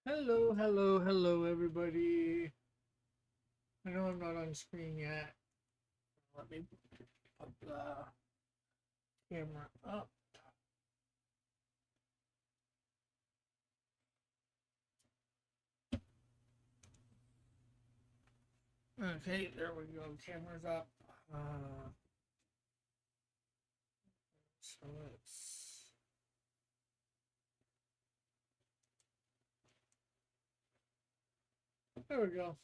Hello, hello, hello, everybody. I know I'm not on screen yet. Let me put the camera up. Okay, there we go. Camera's up. So let's. There we go.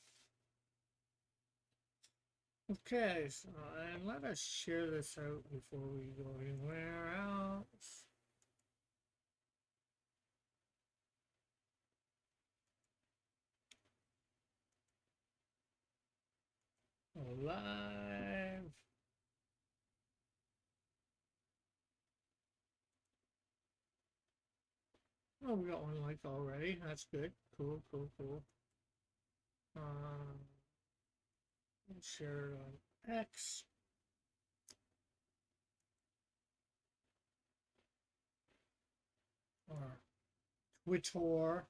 Okay, so and let us share this out before we go anywhere else. Live. Oh, we got one like already. That's good. Cool, cool, cool. Um, share it on X. Or Twitter.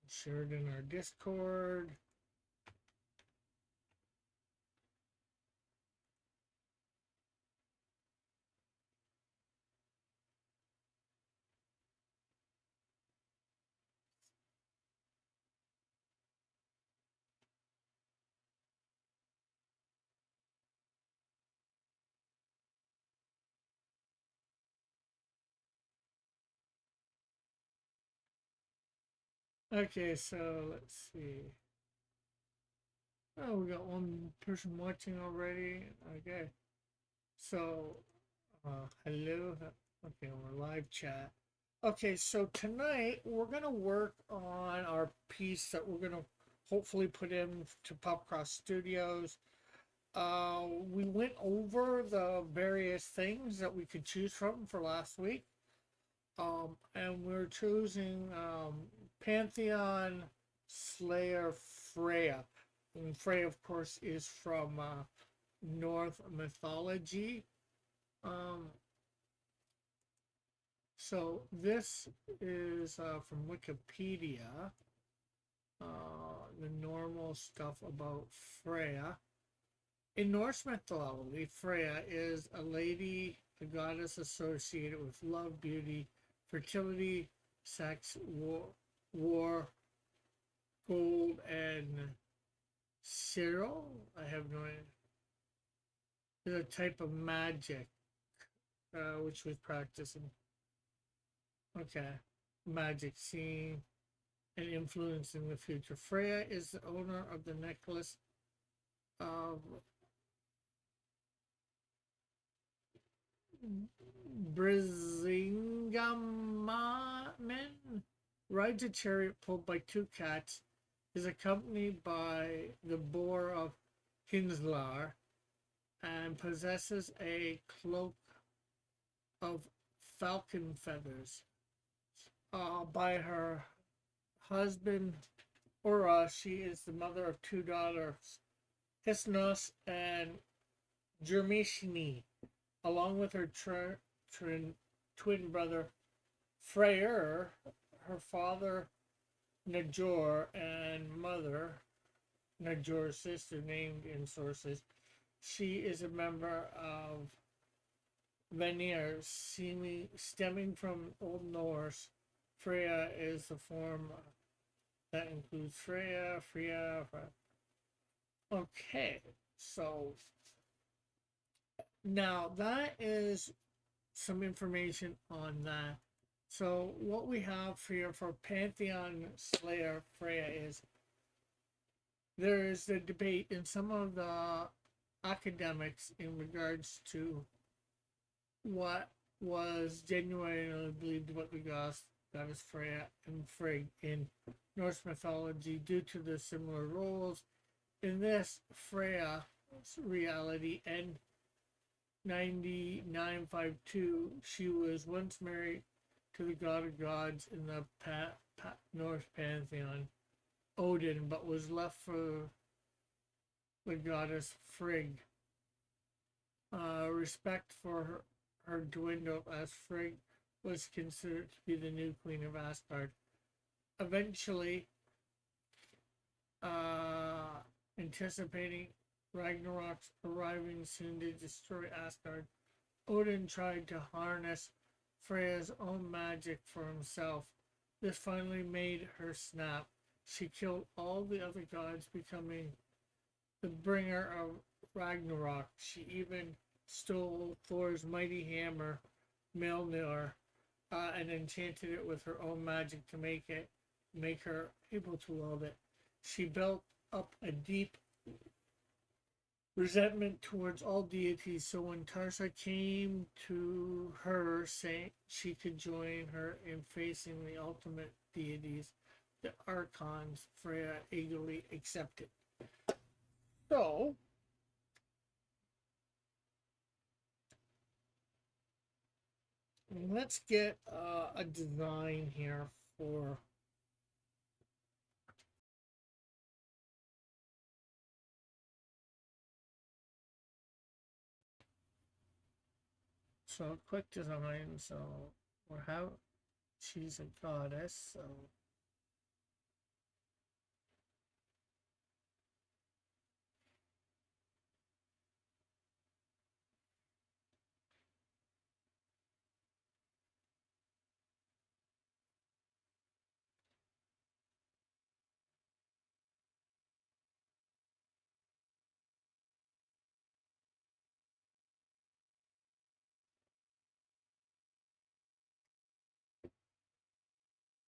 Share it in our Discord. Okay, so let's see. Oh, we got one person watching already. Okay, so hello. Okay, we're live chat. Okay, so tonight we're gonna work on our piece that we're gonna hopefully put in to Popcross Studios. We went over the various things that we could choose from for last week. And we're choosing Pantheon Slayer Freya. And Freya, of course, is from Norse mythology. Um, so this is from Wikipedia, the normal stuff about Freya. In Norse mythology, Freya is a lady, a goddess associated with love, beauty, fertility, sex, war, gold, and Cyril. I have no idea. Is a type of magic which was practicing. Okay, magic scene and influencing the future. Freya is the owner of the necklace of Brisingamen. Rides a chariot pulled by two cats. Is accompanied by the boar of Hinslar and possesses a cloak of falcon feathers. By her husband Ura, she is the mother of two daughters, Hisnos and Jermishni, along with her twin brother Freyr, her father Najor, and mother Najor's sister, named in sources. She is a member of Vanir, stemming from Old Norse. Freya is the form that includes Freya. Okay, so now that is some information on that. So what we have here for Pantheon Slayer Freya is there is a debate in some of the academics in regards to what was genuinely believed about the goddess Freya and Frigg in Norse mythology due to the similar roles. In this Freya's reality and 9952, she was once married to the god of gods in the Norse pantheon, Odin, but was left for the goddess Frigg. Respect for her dwindled as Frigg was considered to be the new queen of Asgard. Eventually, uh, anticipating Ragnarok's arriving soon to destroy Asgard, Odin tried to harness Freya's own magic for himself. This finally made her snap. She killed all the other gods, becoming the bringer of Ragnarok. She even stole Thor's mighty hammer, Mjolnir, and enchanted it with her own magic to make her able to wield it. She built up a deep resentment towards all deities, so when Tarsa came to her saying she could join her in facing the ultimate deities, the Archons, Freya eagerly accepted. So, let's get a design here for so quick design. So we're how she's a goddess. So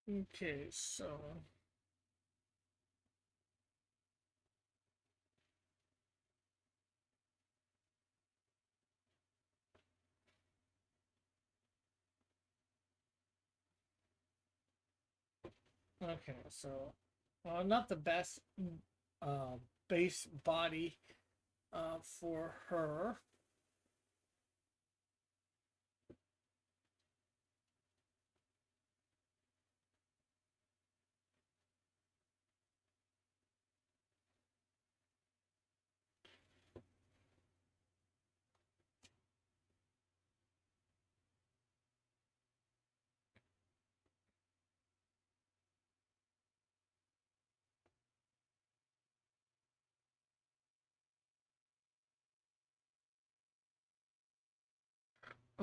okay, so okay, so not the best uh, base body for her.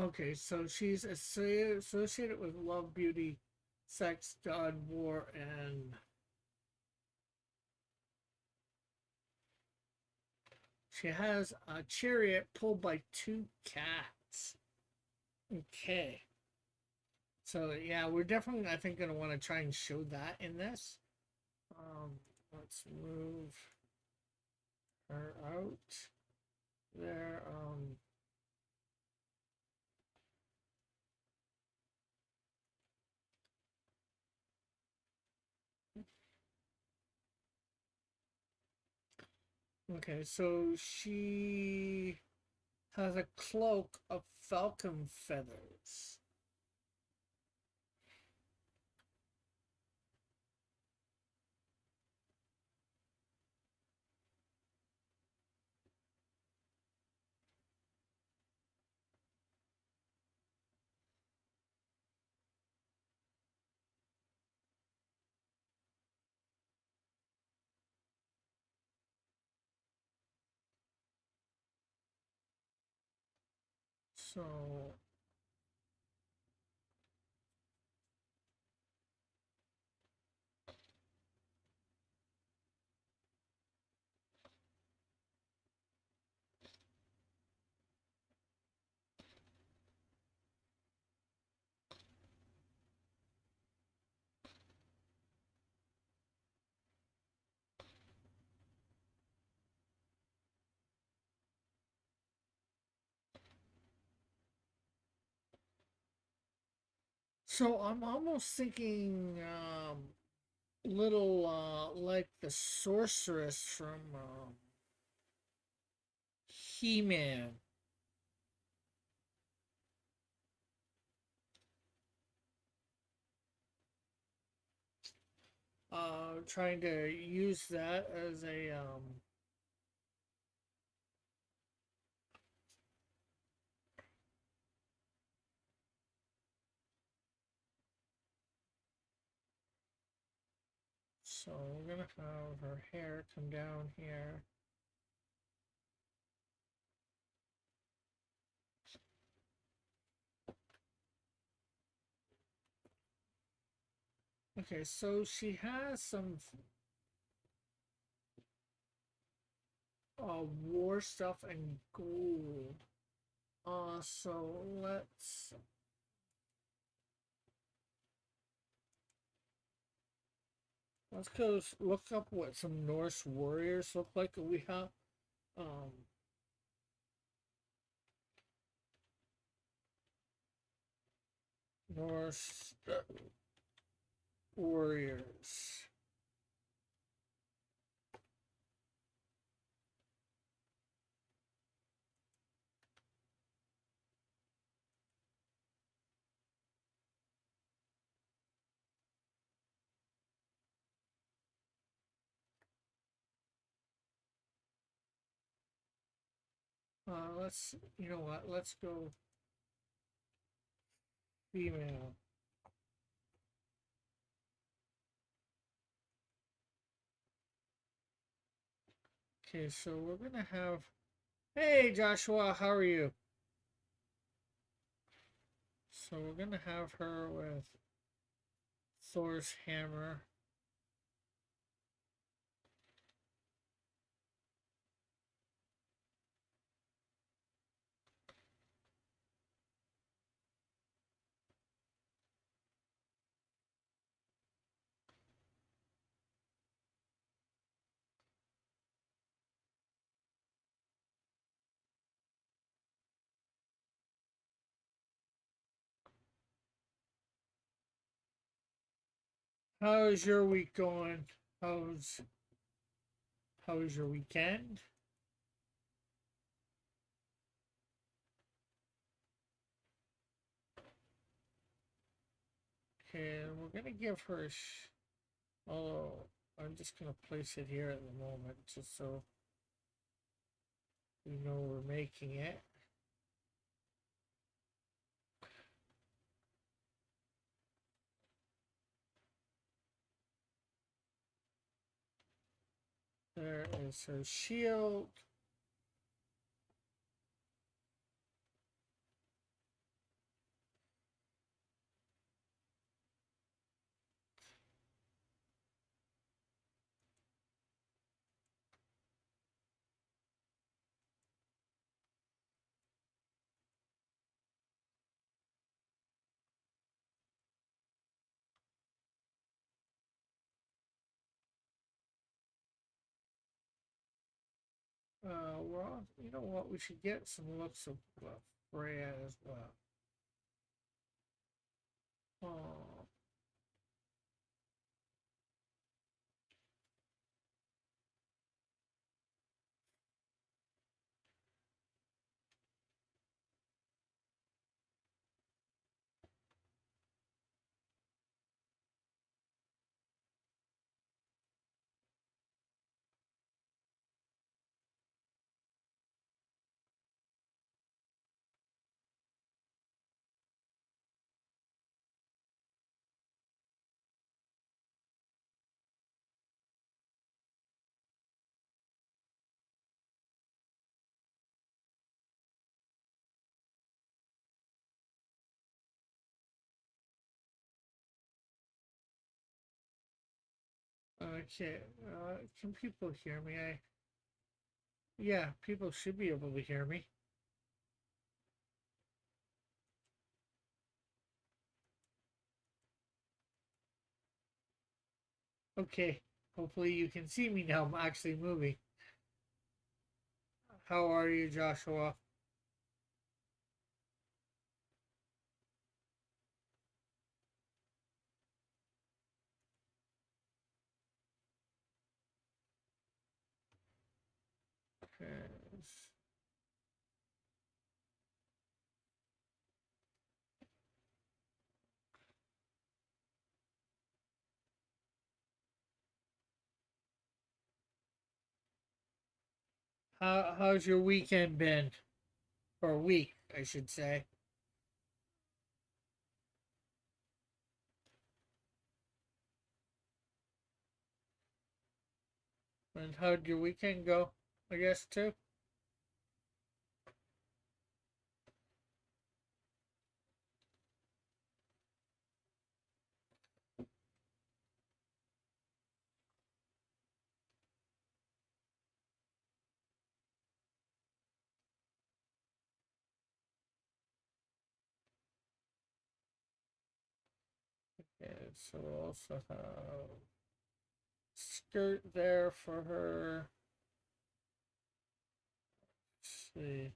Okay, so she's associated with love, beauty, sex, God, war, and she has a chariot pulled by two cats. Okay. So yeah, we're definitely I think gonna want to try and show that in this. Let's move her out there. Okay, so she has a cloak of falcon feathers. So so I'm almost thinking little like the sorceress from He-Man. Trying to use that as a So we're gonna have her hair come down here. Okay, so she has some war stuff and gold. So let's go look up what some Norse warriors look like. We have um Norse warriors. Let's, you know what? Let's go female. Okay, so we're gonna have. Hey, Joshua, how are you? So we're gonna have her with Thor's hammer. How's your week going? How's how's your weekend? Okay, we're gonna give her. Oh, I'm just gonna place it here at the moment, just so we know we're making it. There is her shield. Well, you know what? We should get some looks of Freya as well. Oh, okay. Can people hear me? Yeah, people should be able to hear me. Okay. Hopefully you can see me now. I'm actually moving. How are you, Joshua? Okay. How's your weekend been? Or week, I should say. And how'd your weekend go? I guess too. And so we'll also have skirt there for her. Let's see.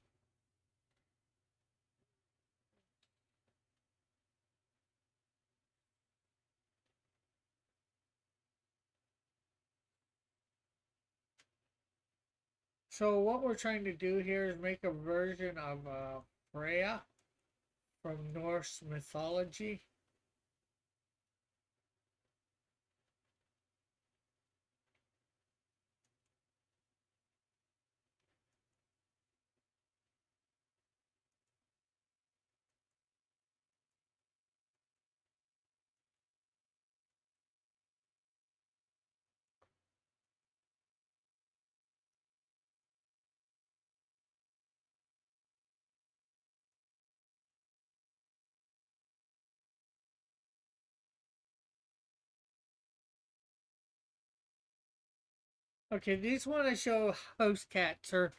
So what we're trying to do here is make a version of Freya from Norse mythology. Okay, these want to show house cats or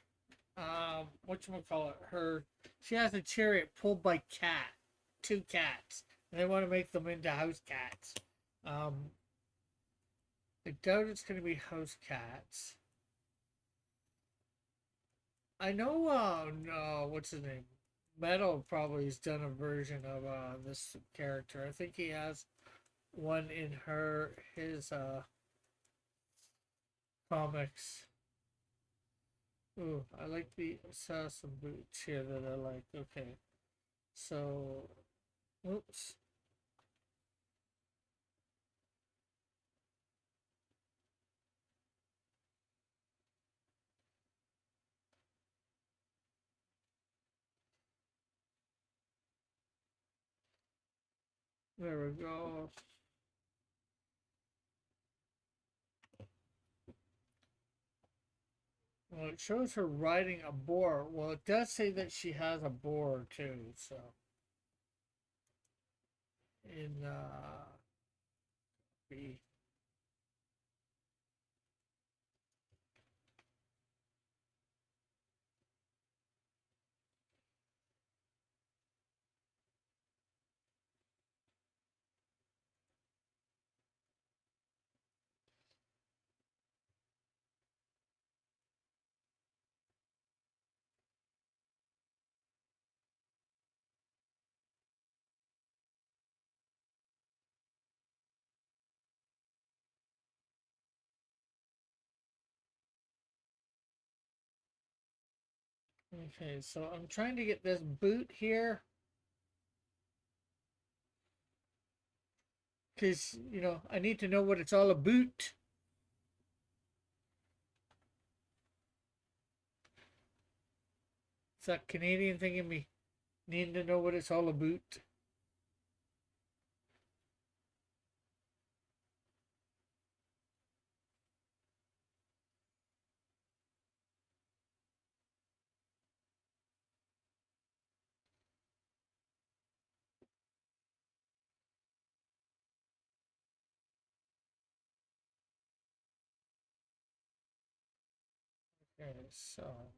whatchamacallit, her, she has a chariot pulled by two cats, and they want to make them into house cats. Um, I doubt it's going to be house cats. I know, no, what's his name? Metal probably has done a version of this character. I think he has one in his comics. Ooh, I like the assassin boots here that I like. Okay, so, oops, there we go. Well, it shows her riding a boar. Well, it does say that she has a boar too. So in B. Okay, so I'm trying to get this boot here because I need to know what it's all about. It's that Canadian thing in me needing to know what it's all about. Okay, so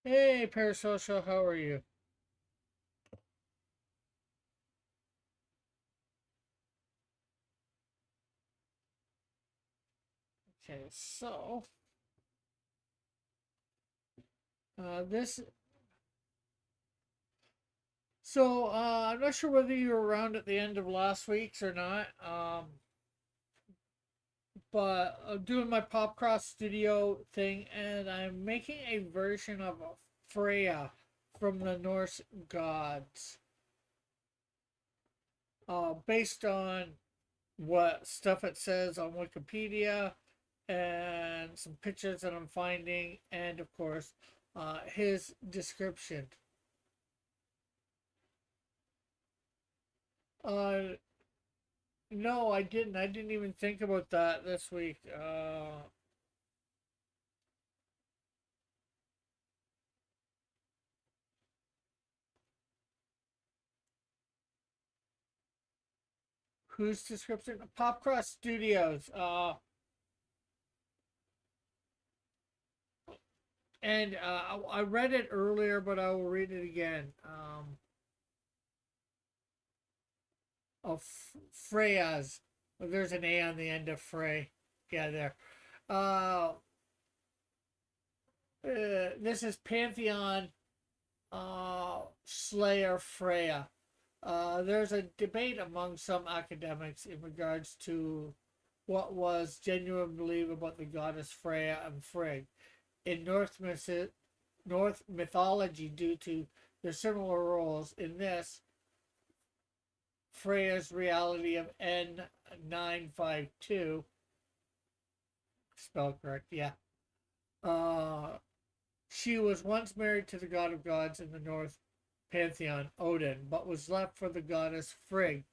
hey, Parasocial, how are you? Okay, so this. So I'm not sure whether you were around at the end of last week's or not. but I'm doing my Popcross Studio thing, and I'm making a version of Freya from the Norse gods, based on what stuff it says on Wikipedia and some pictures that I'm finding, and of course, his description. Uh, no, I didn't. I didn't even think about that this week. Whose description? Popcross Studios. And I read it earlier, but I will read it again. Of Freya's. Well, there's an A on the end of Frey. Yeah, there. Uh, this is Pantheon Slayer Freya. There's a debate among some academics in regards to what was genuine belief about the goddess Freya and Frigg in North mythology due to their similar roles. In this, Freya's reality of N952, spelled correct, yeah. Uh, she was once married to the god of gods in the North pantheon, Odin, but was left for the goddess Frigg.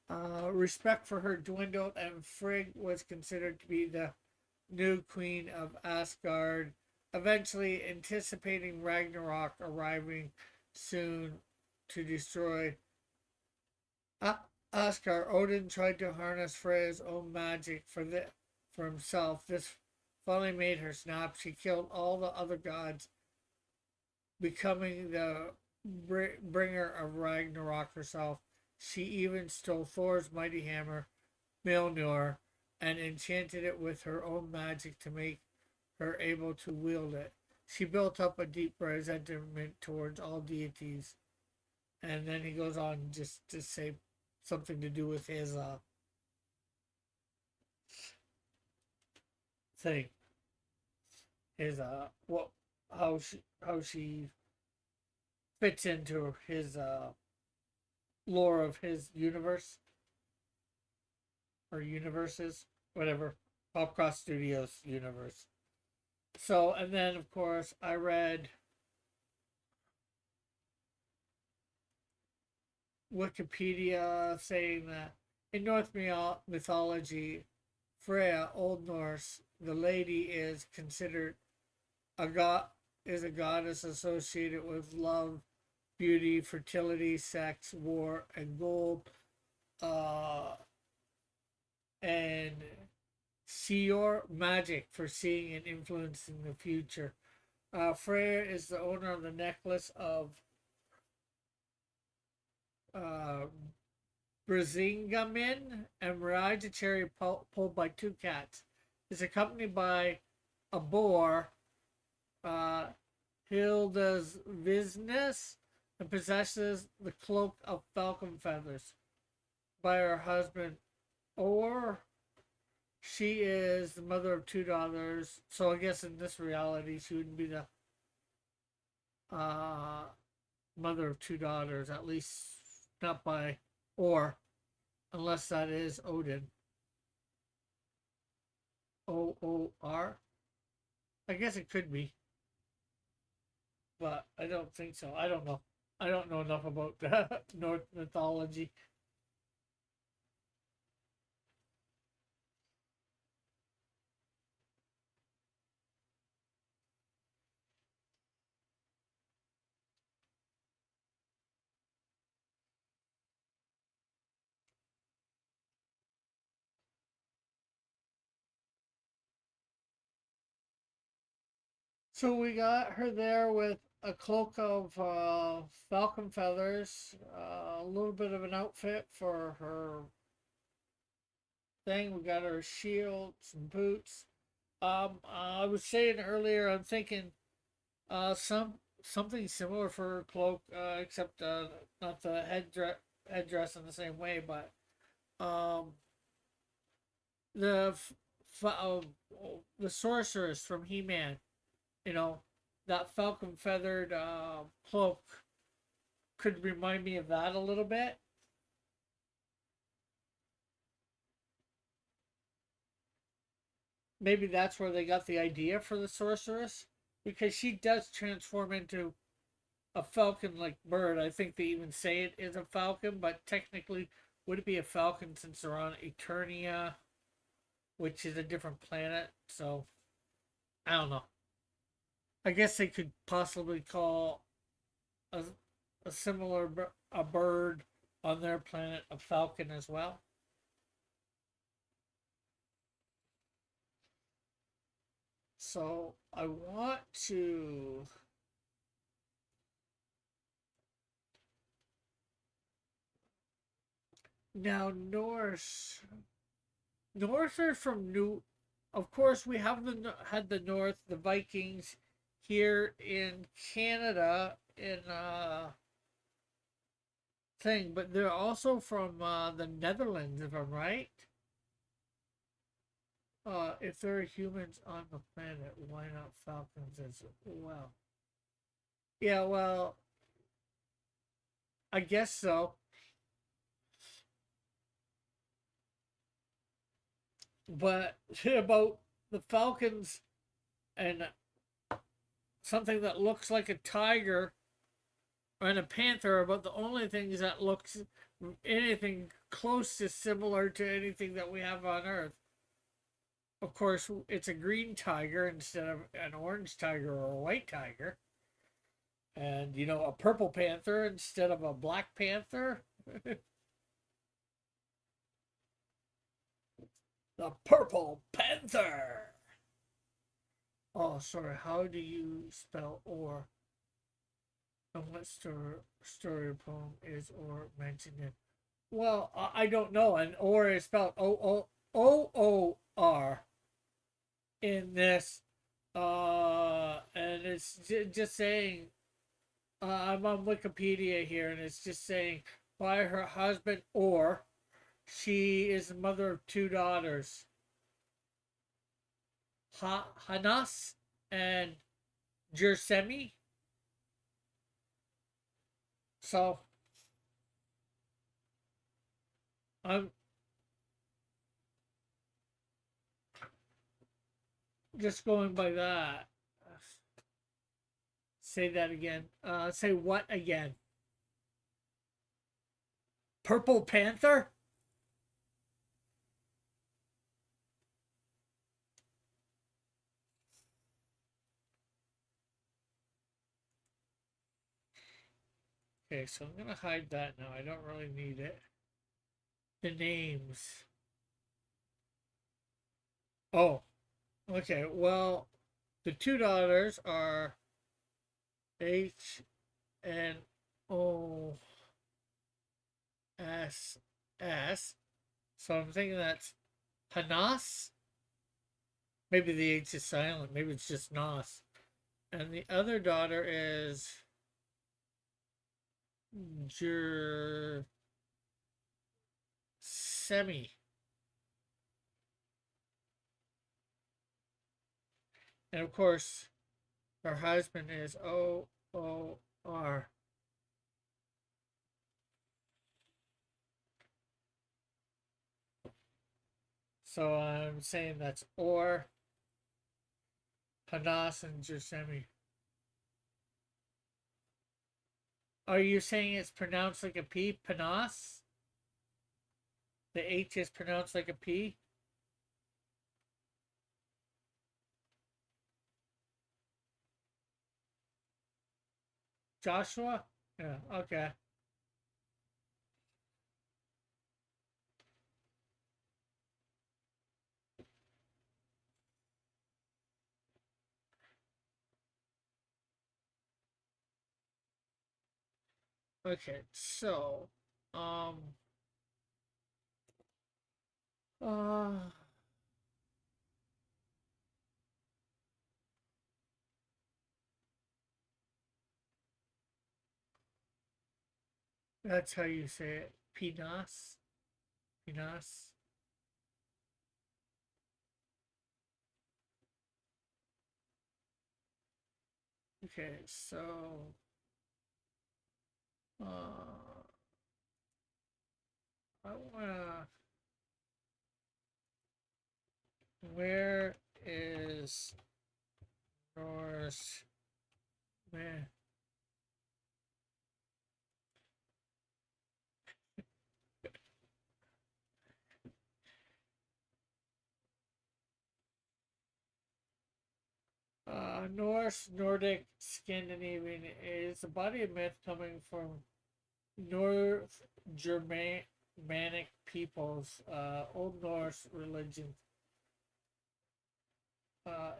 Respect for her dwindled, and Frigg was considered to be the new queen of Asgard, eventually anticipating Ragnarok arriving soon to destroy Asgard. Odin tried to harness Freya's own magic for himself. This finally made her snap. She killed all the other gods, becoming the bringer of Ragnarok herself. She even stole Thor's mighty hammer, Mjolnir, and enchanted it with her own magic to make her able to wield it. She built up a deep resentment towards all deities. And then he goes on just to say something to do with his thing. His what how she fits into his lore of his universe or universes, whatever. Popcross Studios universe. So, and then of course I read Wikipedia saying that in Norse mythology, Freya, Old Norse, the lady is considered a god is a goddess associated with love, beauty, fertility, sex, war, and gold. Uh, and Seer magic for seeing and influencing the future. Freya is the owner of the necklace of uh, Brisingamen and rides a chariot pulled by two cats. Is accompanied by a boar, uh, Hilda's Visness, and possesses the cloak of falcon feathers by her husband, or she is the mother of two daughters. So I guess in this reality, she wouldn't be the uh, mother of two daughters, at least not by, or unless that is Odin. OOR? I guess it could be, but I don't think so. I don't know. I don't know enough about North mythology. So we got her there with a cloak of falcon feathers, a little bit of an outfit for her thing. We got her shield, some boots. I was saying earlier, I'm thinking something similar for her cloak, except not the headdress in the same way, but um, the the sorceress from He-Man. You know, that falcon feathered cloak could remind me of that a little bit. Maybe that's where they got the idea for the sorceress, because she does transform into a falcon like bird. I think they even say it is a falcon, but technically, would it be a falcon since they're on Eternia, which is a different planet? So, I don't know. I guess they could possibly call a, a similar a bird on their planet a falcon as well. So, I want to. Now, North are from New. Of course, we have had the North, the Vikings, here in Canada in thing, but they're also from the Netherlands, if I'm right. If there are humans on the planet, why not falcons as well? Yeah, well, I guess so. But about the falcons and something that looks like a tiger and a panther are about the only things that looks anything close to similar to anything that we have on Earth. Of course, it's a green tiger instead of an orange tiger or a white tiger. And, a purple panther instead of a black panther. The purple panther. Oh, sorry. How do you spell or? And what story or poem is or mentioned in? Well, I don't know. And or is spelled O-O-O-R in this. And it's just saying, I'm on Wikipedia here, and it's just saying by her husband, or she is the mother of two daughters, Hanas and Jersemi. So I'm just going by that. Say that again. Say what again? Purple Panther? Okay, so I'm gonna hide that now. I don't really need it. The names. Oh, okay. Well, the two daughters are H and O S S. So I'm thinking that's Hanas. Maybe the H is silent. Maybe it's just Nas. And the other daughter is Jer Semi. And of course, her husband is O-O-R. So I'm saying that's Or, Hanas, and Jersemi. Are you saying it's pronounced like a P? Panas? The H is pronounced like a P? Joshua? Yeah, okay. Okay, so, um, uh, that's how you say it. Pinas? Pinas? Okay, so I wanna. Where is Norse? Where? Norse, Nordic, Scandinavian is a body of myth coming from North Germanic peoples, Old Norse religion.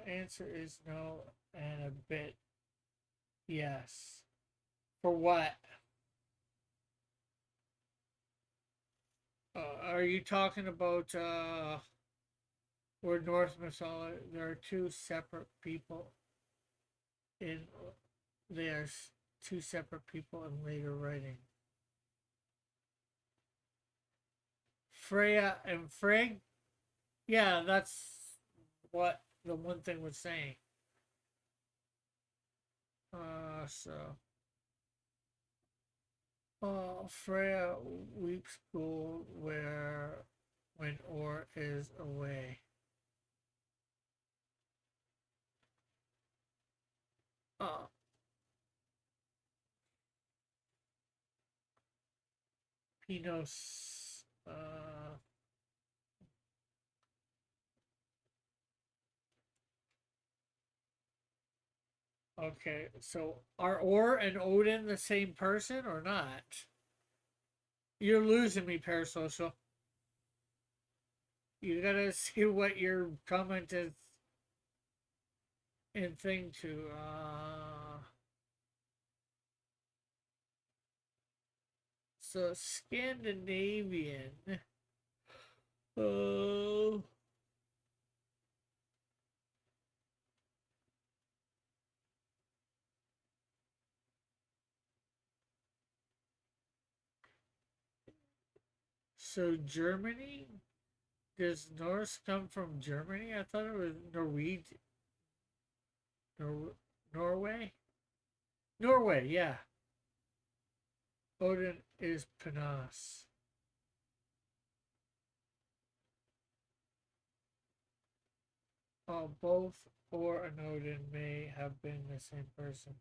Answer is no and a bit yes. For what? Are you talking about where Norse mythology? There are two separate people in. There's two separate people in later writing. Freya and Frigg. Yeah, that's what the one thing was saying. So. Freya weeps gold where when Or is away. Uh, Pinos. Okay, so are Or and Odin the same person or not? You're losing me, Parasocial. You gotta see what your comment is and thing to. So Scandinavian. Oh. So Germany? Does Norse come from Germany? I thought it was Norwegian. Norway? Norway, yeah. Odin is Panas. Both Or and Odin may have been the same person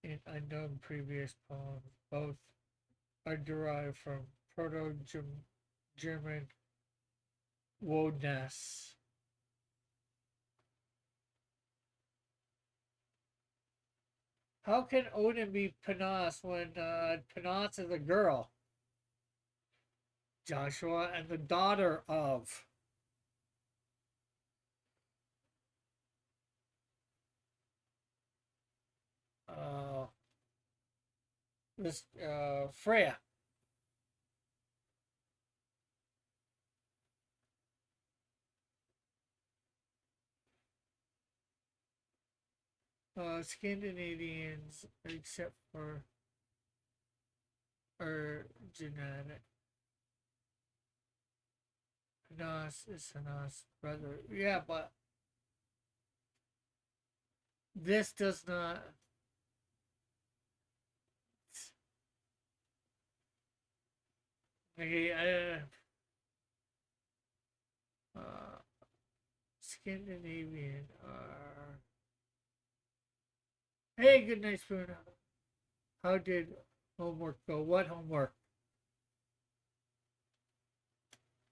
in unknown previous poems. Both are derived from Proto-German Wodnas. How can Odin be Panas when Panas is a girl? Joshua and the daughter of. Uh, this Freya. Scandinavians, except for genetic. Hanas is Hanas' brother. Yeah, but this does not. Okay, Scandinavian are. Hey, good night, Spoon. How did homework go? What homework?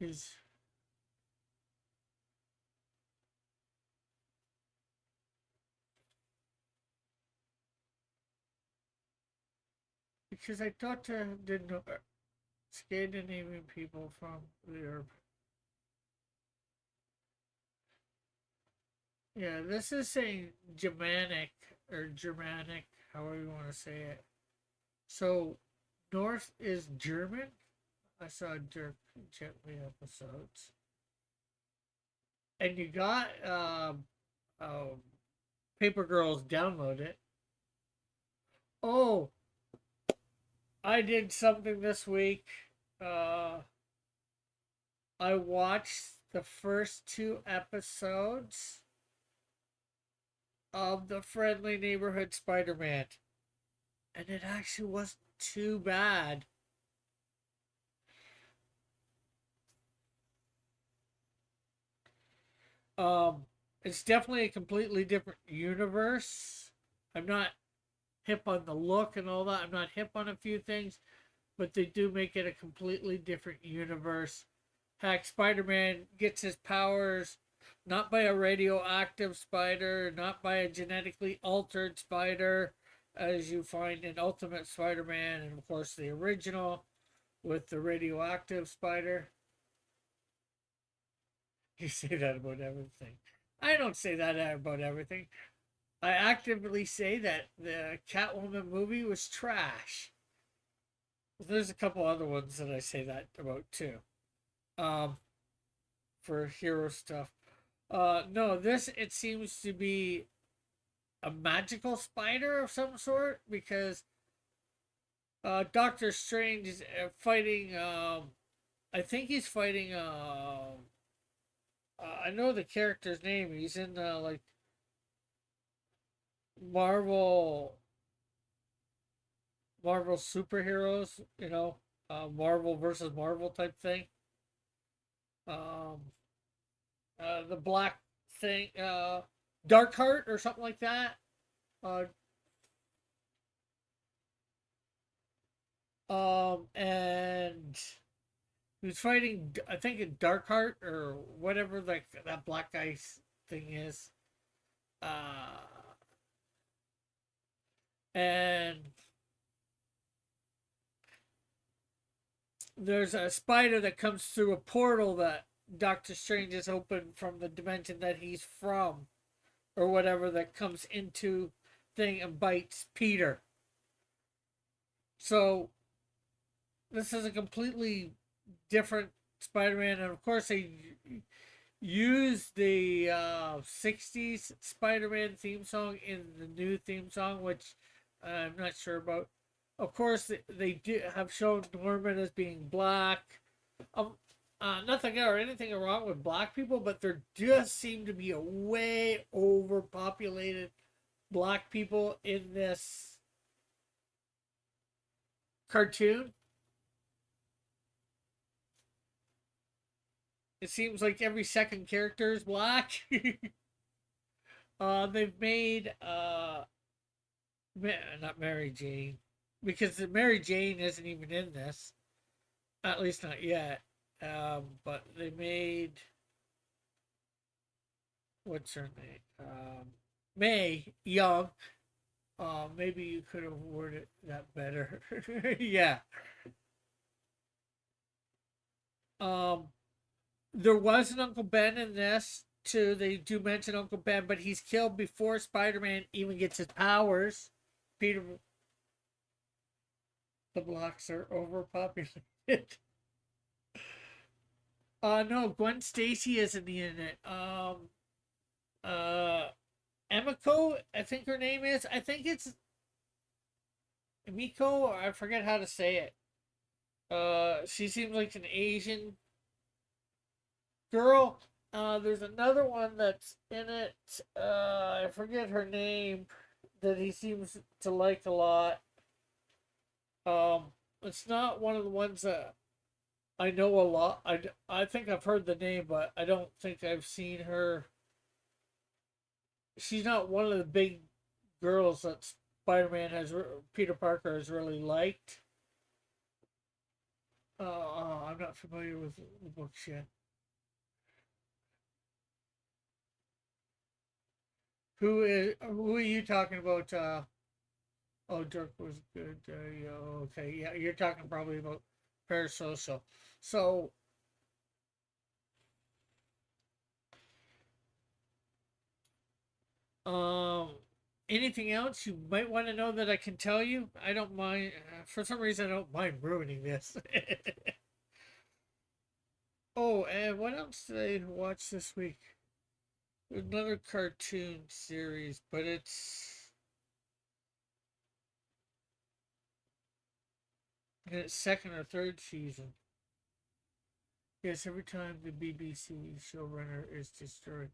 Is because I thought didn't know Scandinavian people from Europe. Yeah, this is saying Germanic or Germanic, however you want to say it. So, North is German. I saw Dirk Gently episodes, and you got Paper Girls download it. Oh, I did something this week. Uh, I watched the first two episodes of the Friendly Neighborhood Spider-Man, and it actually wasn't too bad. Um, it's definitely a completely different universe. I'm not hip on the look and all that. I'm not hip on a few things, but they do make it a completely different universe. Heck, Spider Man gets his powers not by a radioactive spider, not by a genetically altered spider, as you find in Ultimate Spider Man, and of course the original with the radioactive spider. You say that about everything. I don't say that about everything. I actively say that the Catwoman movie was trash. There's a couple other ones that I say that about too. Um, for hero stuff. No, this it seems to be a magical spider of some sort because Doctor Strange is fighting. I think he's fighting. I know the character's name. He's in like Marvel, Marvel superheroes. Marvel versus Marvel type thing. Um, the black thing. Darkheart or something like that. Uh, and he was fighting, I think, in Darkheart or whatever that black guy thing is. Uh, and there's a spider that comes through a portal that Doctor Strange has opened from the dimension that he's from, or whatever, that comes into thing and bites Peter. So this is a completely different Spider-Man, and of course they use the 60s Spider-Man theme song in the new theme song, which I'm not sure about. Of course, they do have shown Norman as being black. Um, Nothing or anything wrong with black people, but there does seem to be a way overpopulated black people in this cartoon. It seems like every second character is black. They've made not Mary Jane, because the Mary Jane isn't even in this, at least not yet. But they made, what's her name? May Young. Maybe you could have worded that better. Yeah. Um, there was an Uncle Ben in this too. They do mention Uncle Ben, but he's killed before Spider-Man even gets his powers. Peter, the blocks are overpopulated. No, Gwen Stacy isn't in it. Uh, Emiko, I think her name is. I think it's Emiko, or I forget how to say it. She seems like an Asian girl. There's another one that's in it. I forget her name. That he seems to like a lot. It's not one of the ones that I know a lot. I think I've heard the name, but I don't think I've seen her. She's not one of the big girls that Peter Parker has really liked. I'm not familiar with the books yet. Who are you talking about? Oh, Dirk was good. Yeah, okay, yeah, you're talking probably about Parasocial. So, um, anything else you might want to know that I can tell you? I don't mind. For some reason, I don't mind ruining this. Oh, and what else did I watch this week? Another cartoon series, but it's in its second or third season. Yes, every time the BBC showrunner is destroyed,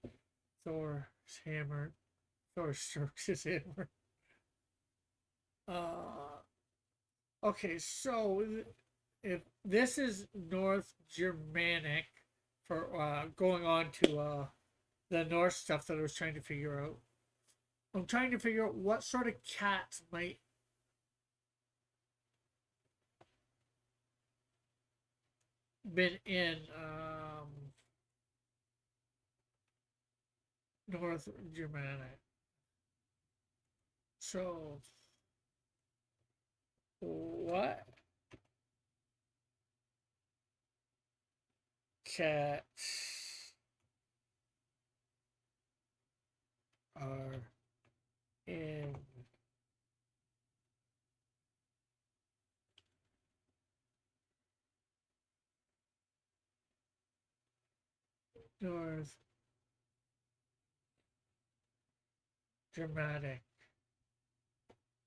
Thor is hammered. Or strokes his hammer. Uh, okay, so if this is North Germanic for going on to the Norse stuff that I was trying to figure out, I'm trying to figure out what sort of cats might been in North Germanic. So what cats are in North Germanic?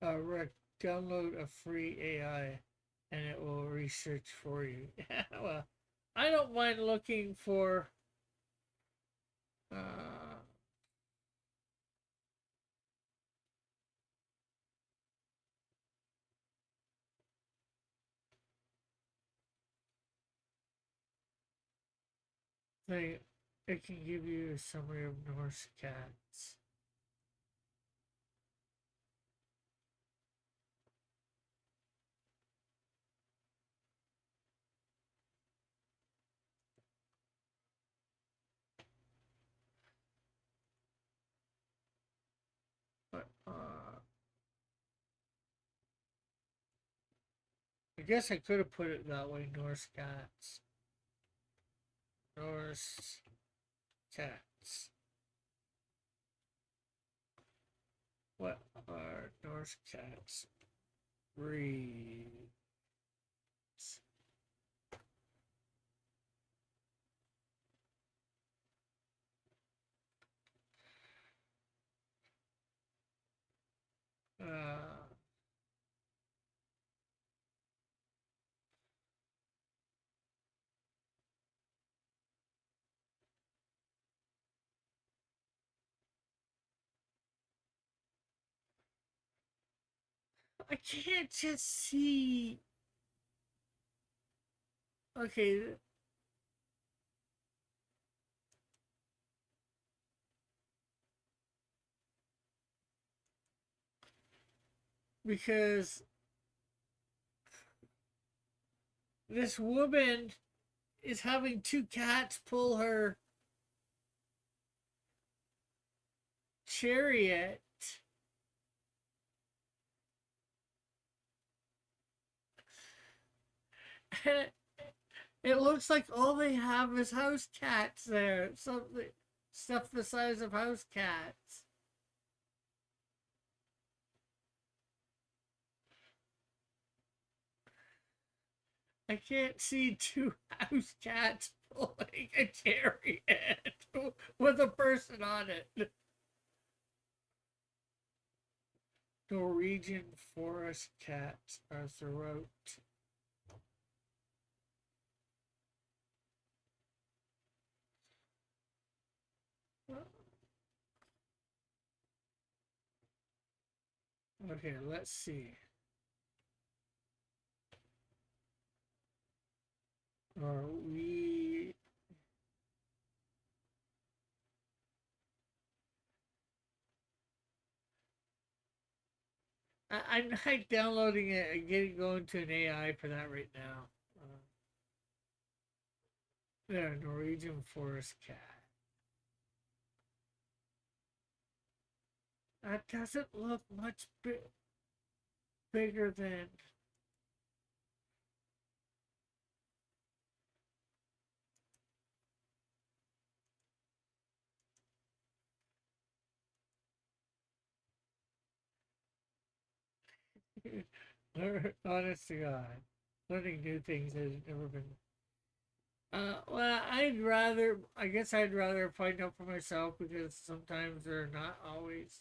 Rick, download a free AI and it will research for you. Well, I don't mind looking for thing. It can give you a summary of Norse cats. But I guess I could have put it that way, Norse cats. Norse cats. What are Norse cats? Breeds. Uh, I can't just see. Okay, because this woman is having two cats pull her chariot. It looks like all they have is house cats there. Something stuff the size of house cats. I can't see two house cats pulling a chariot with a person on it. Norwegian forest cats are throughout. Okay, let's see. Are we? I'm not downloading it and getting going to an AI for that right now. There, Norwegian forest cat. That doesn't look much bigger than. Honest to God, learning new things has never been. Well, I guess I'd rather find out for myself because sometimes they're not always.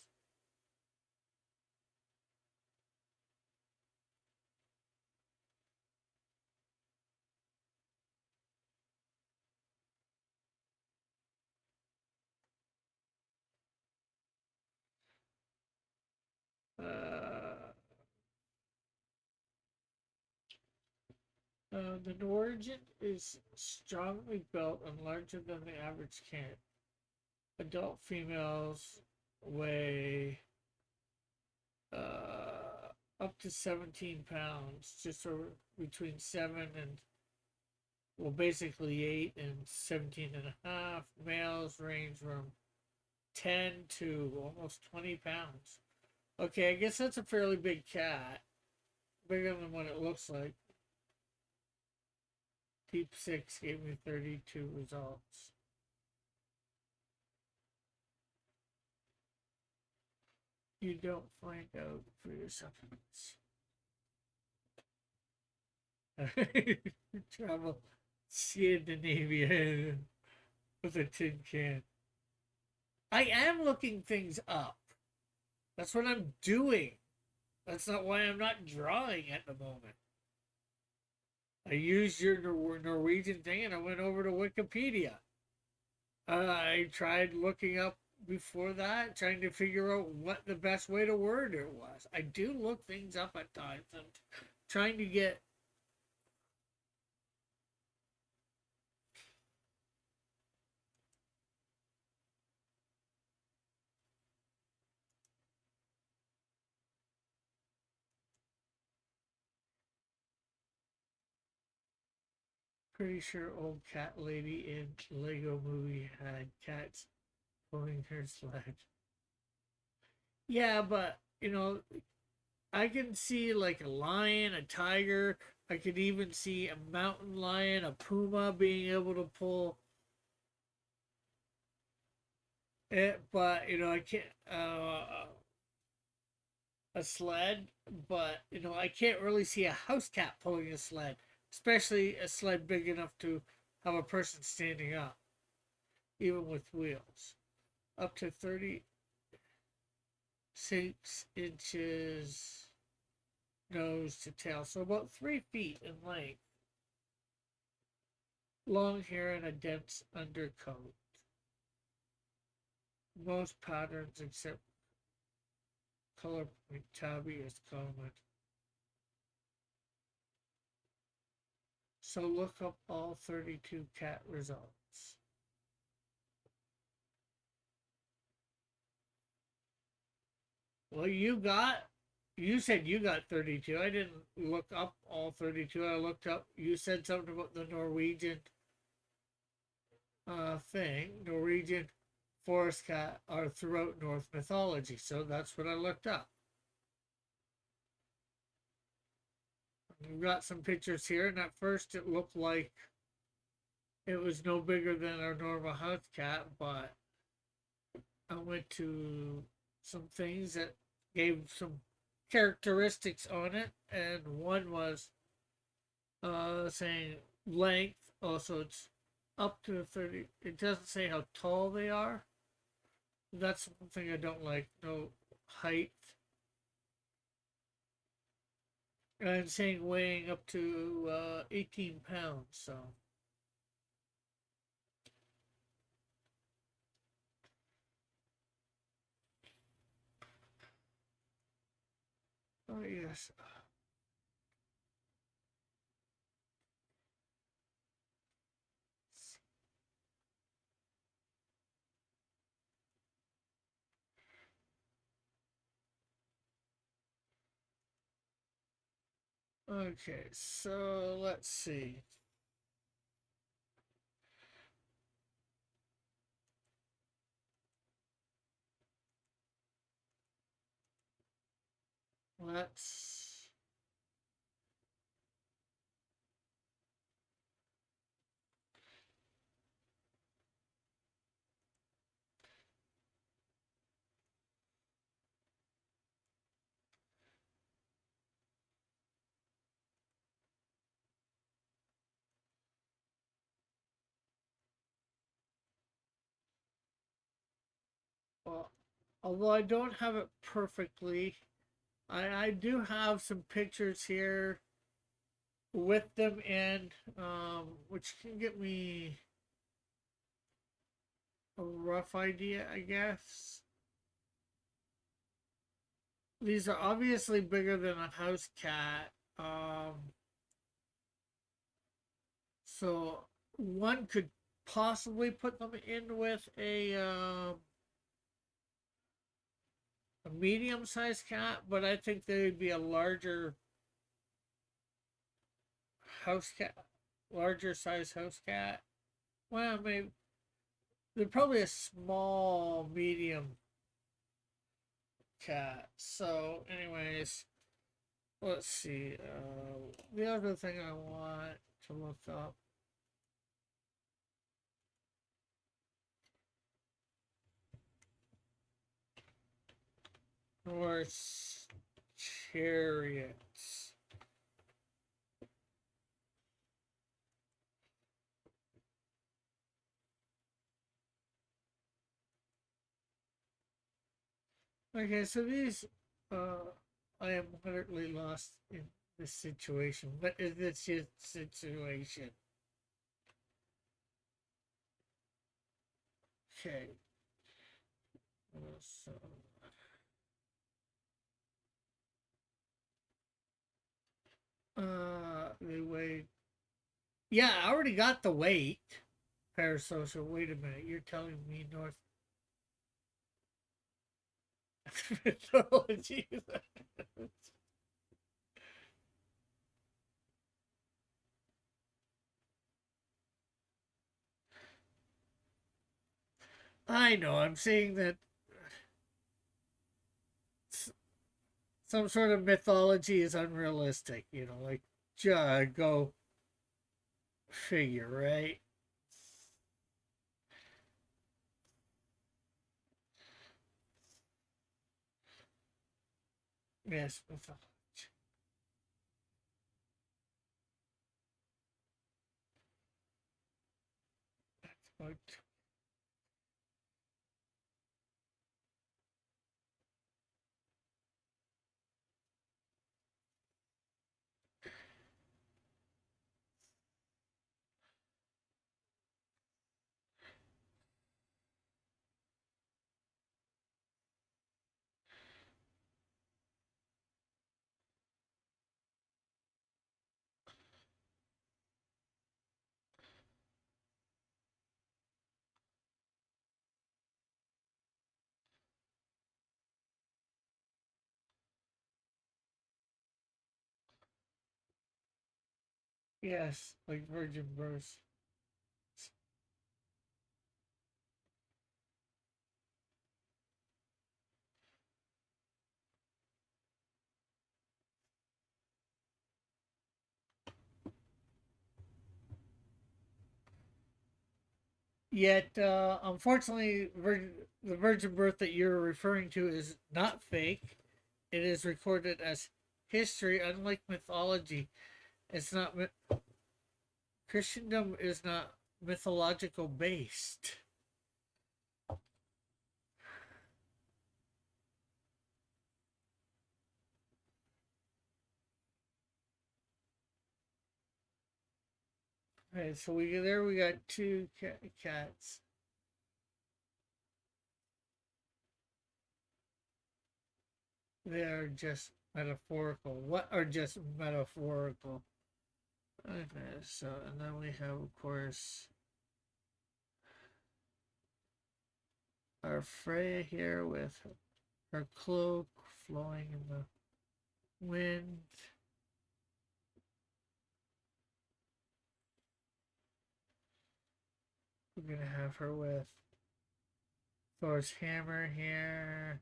The Norwegian is strongly built and larger than the average cat. Adult females weigh up to 17 pounds, just over between 7 and, well, basically 8 and 17 and a half. Males range from 10 to almost 20 pounds. Okay, I guess that's a fairly big cat. Bigger than what it looks like. Deep 6 gave me 32 results. You don't find out for yourself. Travel Scandinavia with a tin can. I am looking things up. That's what I'm doing. That's not why I'm not drawing at the moment. I used your Norwegian thing and I went over to Wikipedia. I tried looking up before that, trying to figure out what the best way to word it was. I do look things up at times. I'm trying to get. Pretty sure old cat lady in Lego movie had cats pulling her sled. Yeah, but I can see like a lion, a tiger. I could even see a mountain lion, a puma being able to pull it, but I can't a sled, but I can't really see a house cat pulling a sled, especially a sled big enough to have a person standing up, even with wheels. Up to 36 inches nose to tail, so about 3 feet in length. Long hair and a dense undercoat. Most patterns except color point tabby is common. So look up all 32 cat results. Well, you said you got 32. I didn't look up all 32. I looked up, you said something about the Norwegian thing. Norwegian forest cat are throughout Norse mythology. So that's what I looked up. We've got some pictures here, and at first it looked like it was no bigger than our normal house cat, but I went to some things that gave some characteristics on it, and one was saying length. Also, it's up to 30. It doesn't say how tall they are. That's one thing I don't like. No height. And saying weighing up to 18 pounds. So. Oh, yes. Okay, so let's see. Let's. Well, although I don't have it perfectly, I do have some pictures here with them in, which can get me a rough idea, I guess. These are obviously bigger than a house cat. So one could possibly put them in with a medium-sized cat, but I think they would be a larger house cat, larger size house cat. Well, maybe they're probably a small, medium cat. So, anyways, let's see. The other thing I want to look up. Horse chariots. Okay, so these, I am utterly lost in this situation. What is this situation? Okay. So, the weight. Yeah, I already got the weight. Parasocial. Wait a minute. You're telling me North mythology. I know. I'm saying that some sort of mythology is unrealistic. Like go figure, right? Yes, mythology. That's about. Yes, like virgin birth. Yet, unfortunately, the virgin birth that you're referring to is not fake. It is recorded as history, unlike mythology. It's not. Christendom is not mythological based. Okay, so we got two cats. They are just metaphorical. What are just metaphorical? Okay, so and then we have, of course, our Freya here with her cloak flowing in the wind. We're gonna have her with Thor's hammer here.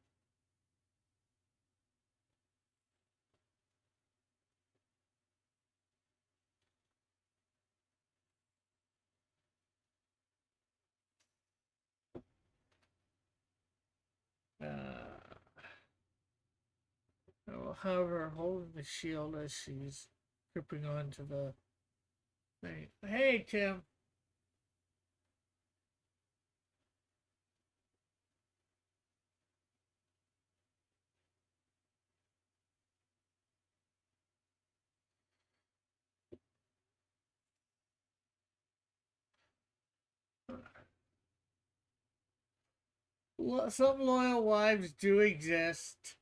We'll have her holding the shield as she's gripping onto the thing. Hey, Tim. Some loyal wives do exist.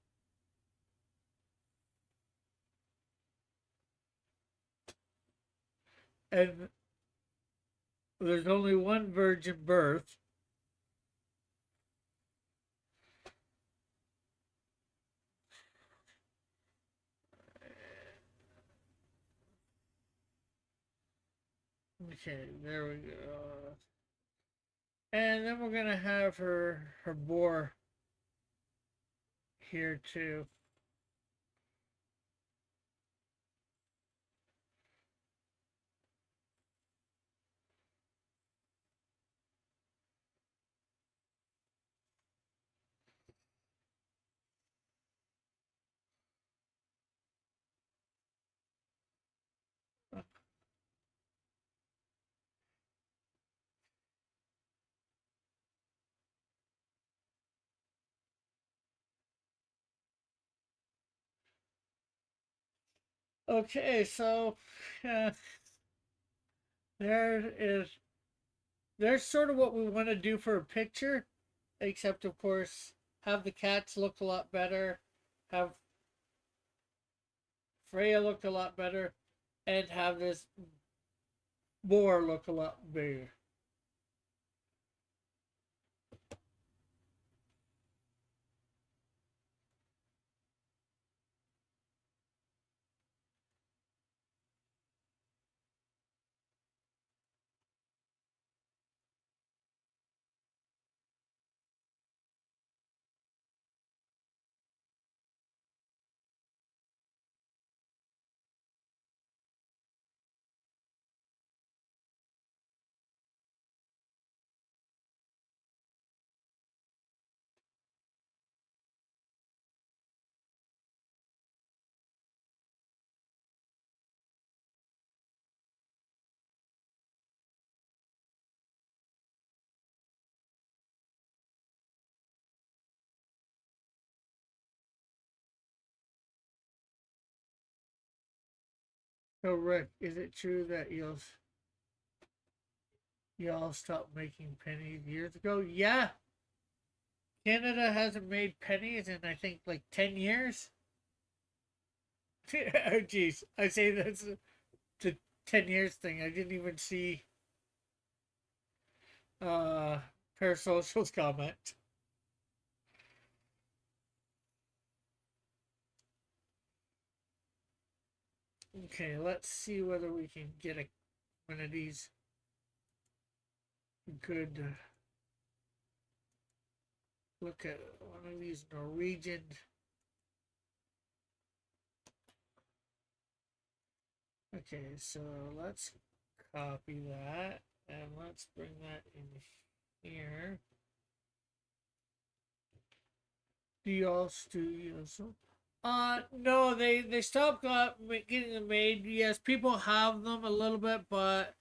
And There's only one virgin birth. Okay, there we go. And then we're gonna have her boar here too. Okay, so uh, there is there's sort of what we want to do for a picture, except of course have the cats look a lot better, have Freya look a lot better, and have this boar look a lot bigger. So Rick, is it true that y'all stopped making pennies years ago? Yeah, Canada hasn't made pennies in I think like 10 years. Oh jeez, I say that's the 10 years thing. I didn't even see uh Parasocial's comment. Okay, let's see whether we can get one of these good. Look at one of these Norwegian. Okay, so let's copy that and let's bring that in here. DL Studios. No, they stopped getting them made. Yes, people have them a little bit, but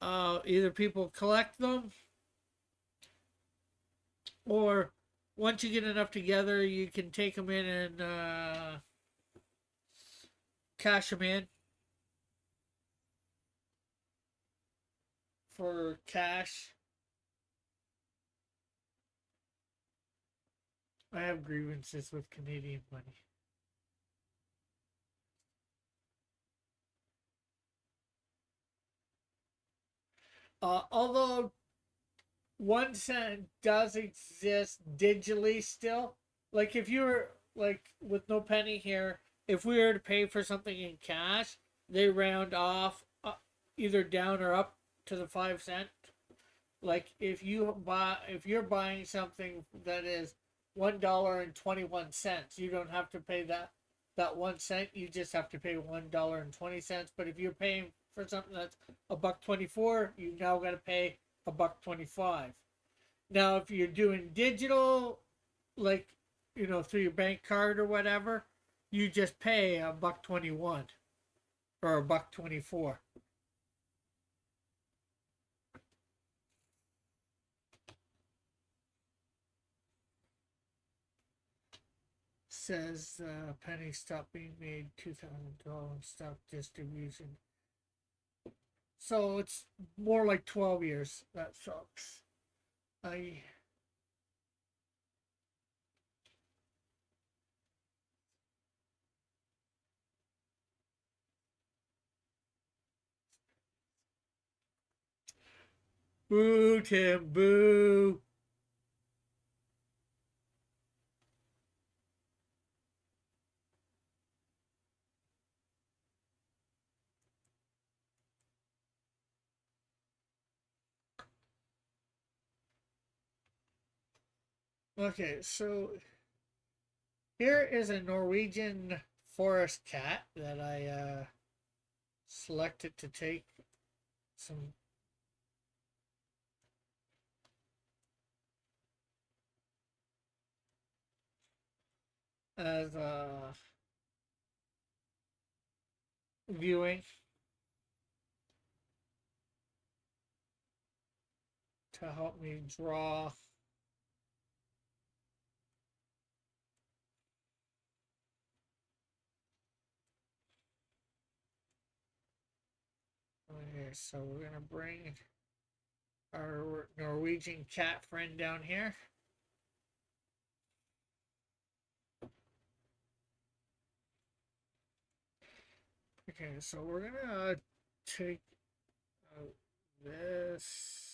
either people collect them or once you get enough together, you can take them in and cash them in for cash. I have grievances with Canadian money. Although 1 cent does exist digitally still, like if you were like with no penny here, if we were to pay for something in cash, they round off either down or up to the 5 cent. Like if you're buying something that is $1.21, you don't have to pay that 1 cent. You just have to pay $1.20. But if you're paying for something that's a buck 24, you now got to pay a buck 25. Now, if you're doing digital, like through your bank card or whatever, you just pay a buck 21 or a buck 24. Says penny stopped being made 2012, stop distribution. So it's more like 12 years. That sucks. I Boo, Tim, boo. Okay, so here is a Norwegian forest cat that I selected to take some as viewing to help me draw. Okay, so we're gonna bring our Norwegian cat friend down here. Okay, so we're gonna take this.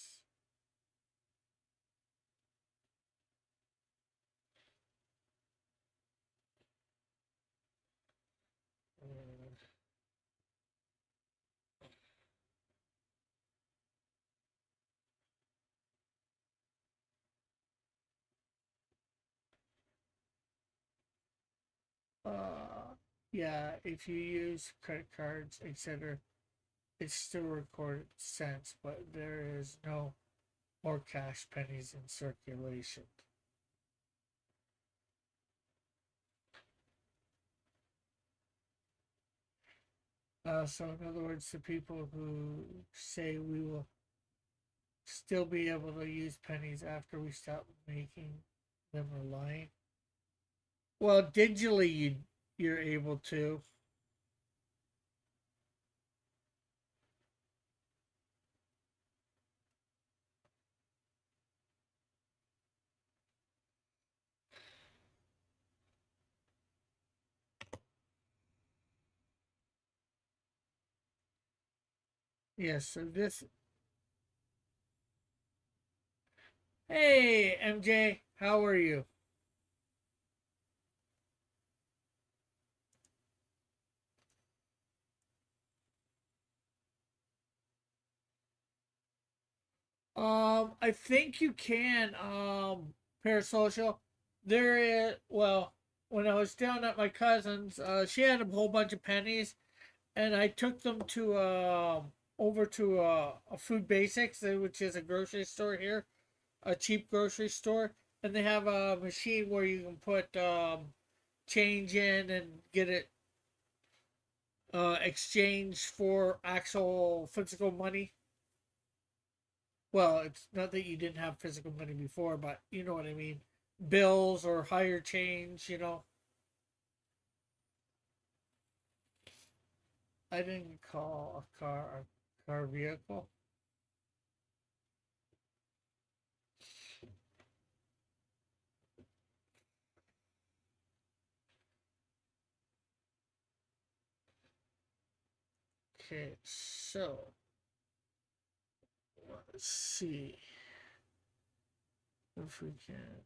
Yeah, if you use credit cards, etc., it's still recorded cents, but there is no more cash pennies in circulation. So, in other words, the people who say we will still be able to use pennies after we stop making them are lying. Well, digitally, you're able to. Yes. So this. Hey, MJ, how are you? I think you can. Parasocial. There is. Well, when I was down at my cousin's, she had a whole bunch of pennies, and I took them to over to a Food Basics, which is a grocery store here, a cheap grocery store, and they have a machine where you can put change in and get it exchanged for actual physical money. Well, it's not that you didn't have physical money before, but you know what I mean. Bills or higher change, you know. I didn't call a car vehicle. Okay, so let's see if we can.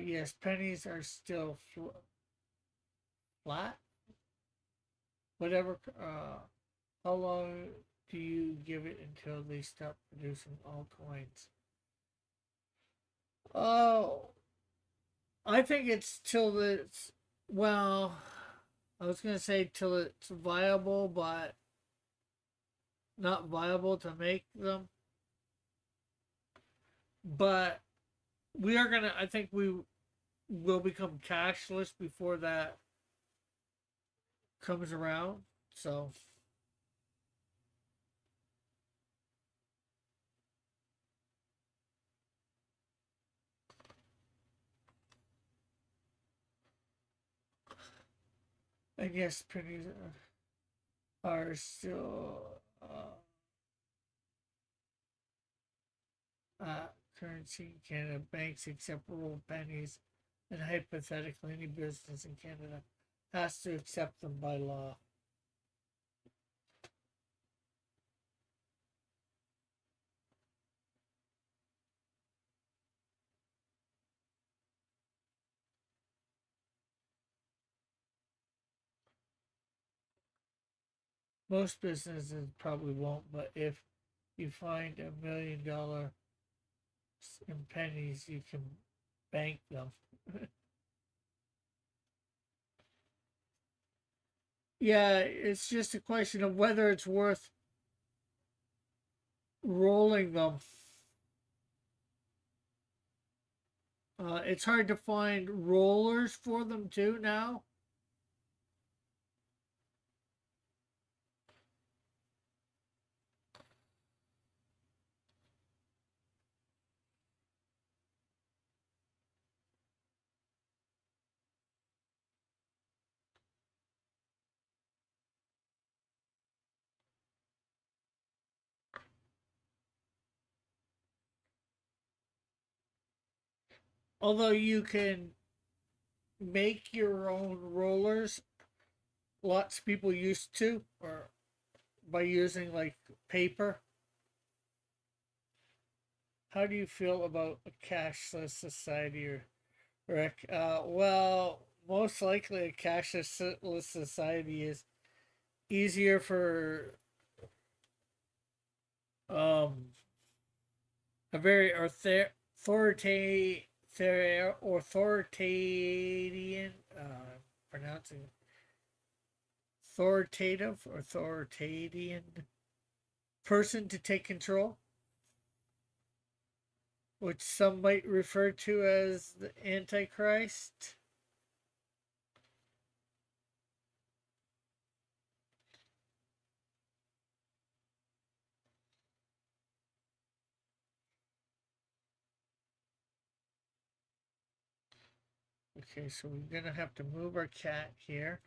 Yes, pennies are still flat. Whatever. How long do you give it until they stop producing all coins? Oh, I think it's till it's, well, I was gonna say till it's viable, but not viable to make them. But we are gonna. I think we will become cashless before that comes around. So I guess pennies are still currency in Canada. Banks accept rolled pennies, and hypothetically, any business in Canada has to accept them by law. Most businesses probably won't, but if you find $1 million in pennies, you can bank them. Yeah, it's just a question of whether it's worth rolling them. It's hard to find rollers for them too now. Although you can make your own rollers, lots of people used to, or by using like paper. How do you feel about a cashless society, Rick? Well, most likely a cashless society is easier for um, a very authoritarian, pronouncing authoritative, authoritarian person to take control, which some might refer to as the Antichrist. Okay, so we're gonna have to move our cat here.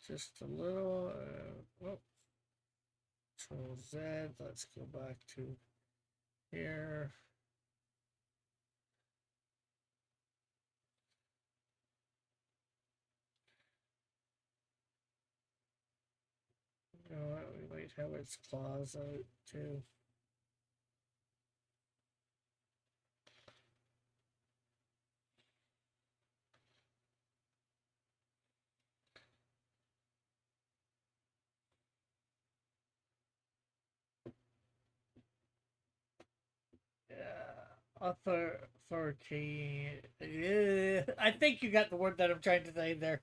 Just a little. Well, Control Z. Let's go back to here. You know what? We might have its claws out too. Authority. I think you got the word that I'm trying to say there.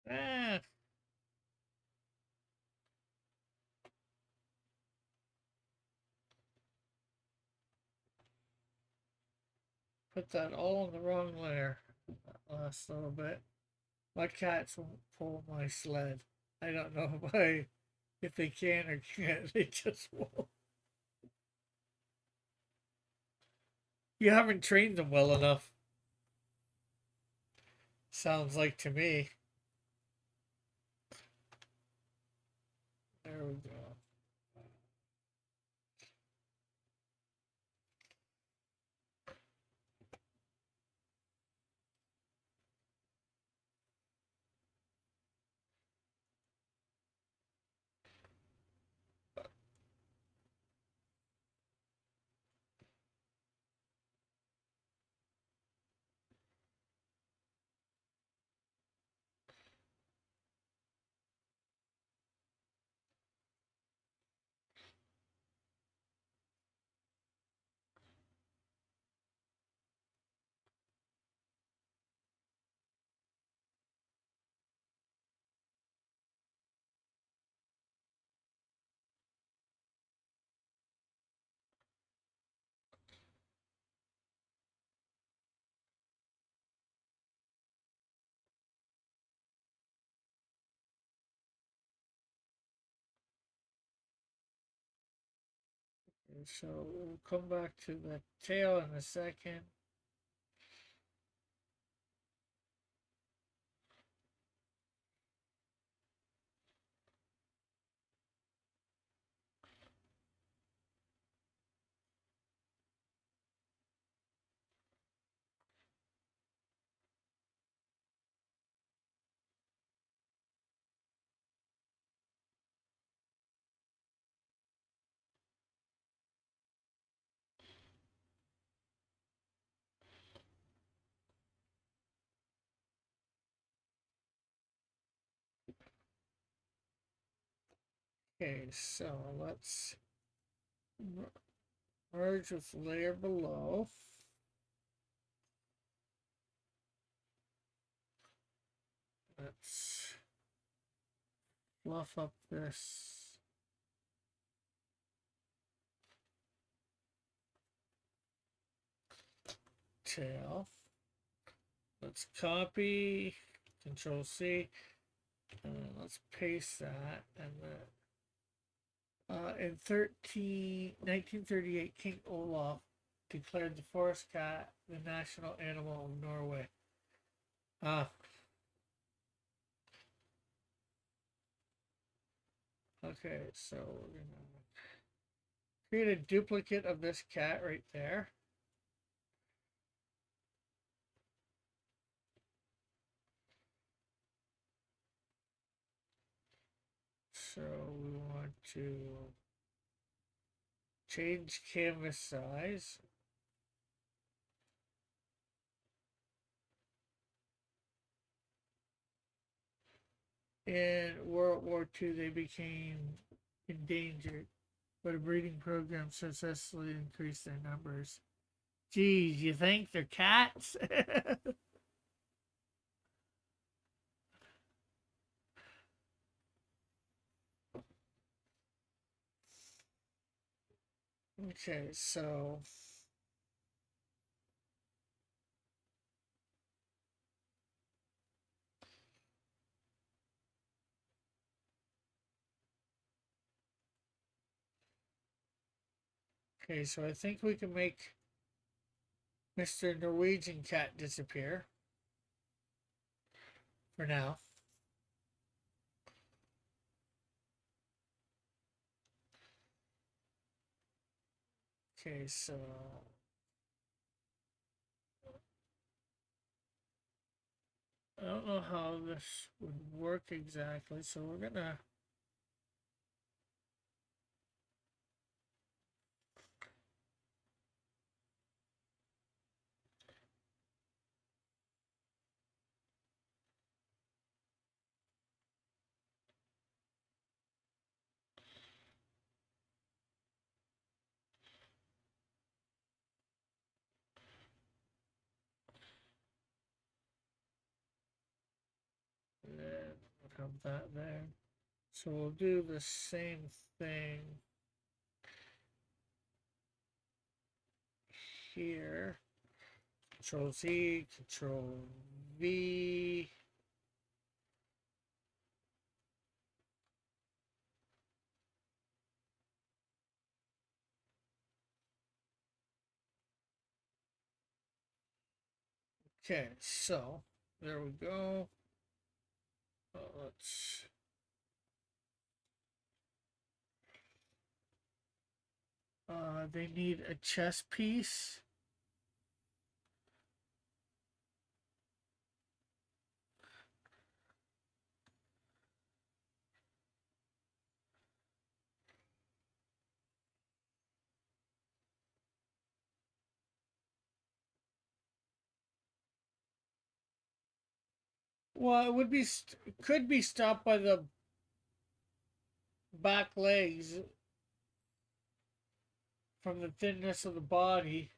Ah, put that all in the wrong layer. last little bit. My cats won't pull my sled. I don't know if they can or can't. They just won't. You haven't trained them well enough. Sounds like to me. There we go. So we'll come back to the tail in a second. Okay, so let's merge with layer below. Let's fluff up this tail. Let's copy, Control C, and then let's paste that. And then in 1938, King Olaf declared the forest cat the national animal of Norway. Okay, so we're gonna create a duplicate of this cat right there. So we want to change canvas size. In World War II, they became endangered, but a breeding program successfully increased their numbers. Geez, you think they're cats? Okay, so I think we can make Mr. Norwegian Cat disappear for now. Okay, so I don't know how this would work exactly, so we're gonna have that there. So we'll do the same thing here. Control Z, Control V. Okay, so there we go. Let's. They need a chess piece. Well, it would be could be stopped by the back legs from the thinness of the body,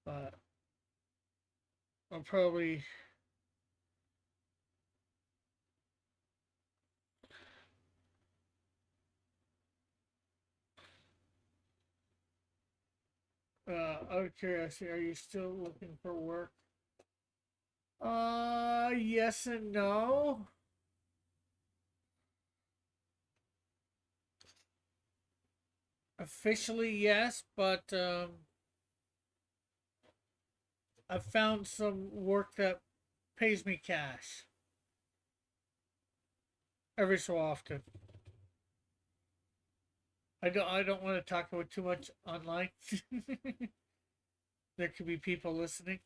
but I'll probably. Out of curiosity, are you still looking for work? Yes and no. Officially, yes, but I've found some work that pays me cash every so often. I don't want to talk about too much online. There could be people listening,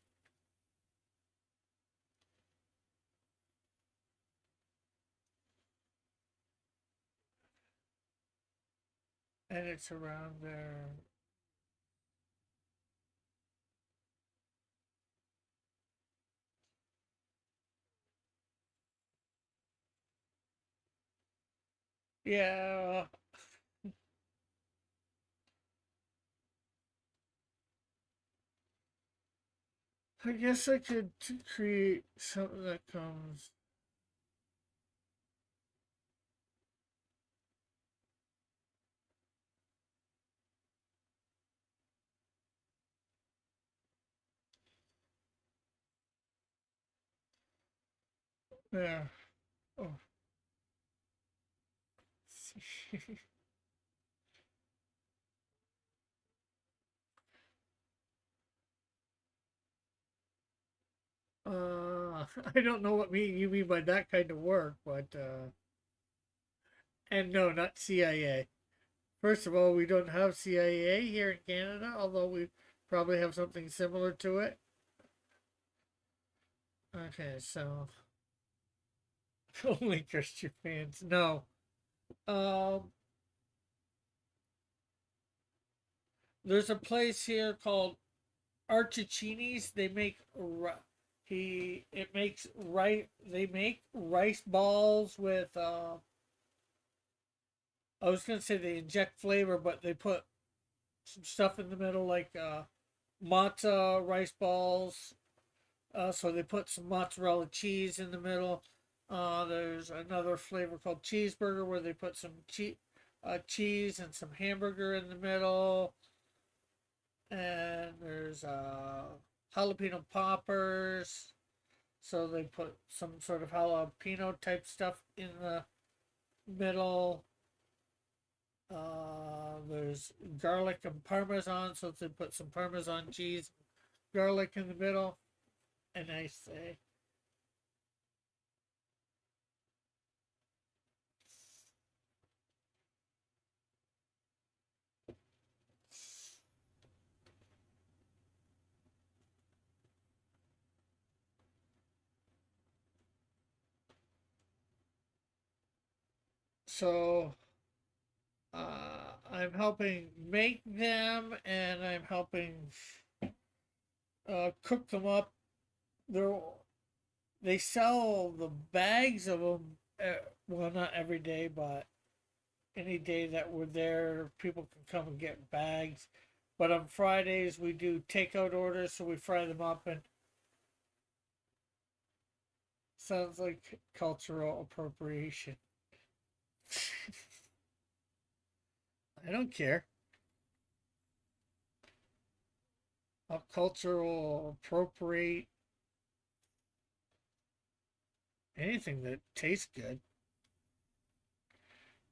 and it's around there. Yeah, I guess I could create something that comes. There. Oh. I don't know what you mean by that kind of work, but and no, not CIA. First of all, we don't have CIA here in Canada, although we probably have something similar to it. Okay, so only Christian fans. No. Um, there's a place here called Archicini's. They make it makes right. They make rice balls with. I was gonna say they inject flavor, but they put some stuff in the middle like matzo rice balls. So they put some mozzarella cheese in the middle. There's another flavor called cheeseburger where they put some cheese and some hamburger in the middle. And there's jalapeno poppers. So they put some sort of jalapeno type stuff in the middle. There's garlic and parmesan, so they put some parmesan cheese, garlic in the middle, and I say, so I'm helping make them, and I'm helping cook them up. They're they sell the bags of them. Well, not every day, but any day that we're there, people can come and get bags. But on Fridays we do takeout orders, so we fry them up, and sounds like cultural appropriation. I don't care. A culture will appropriate anything that tastes good.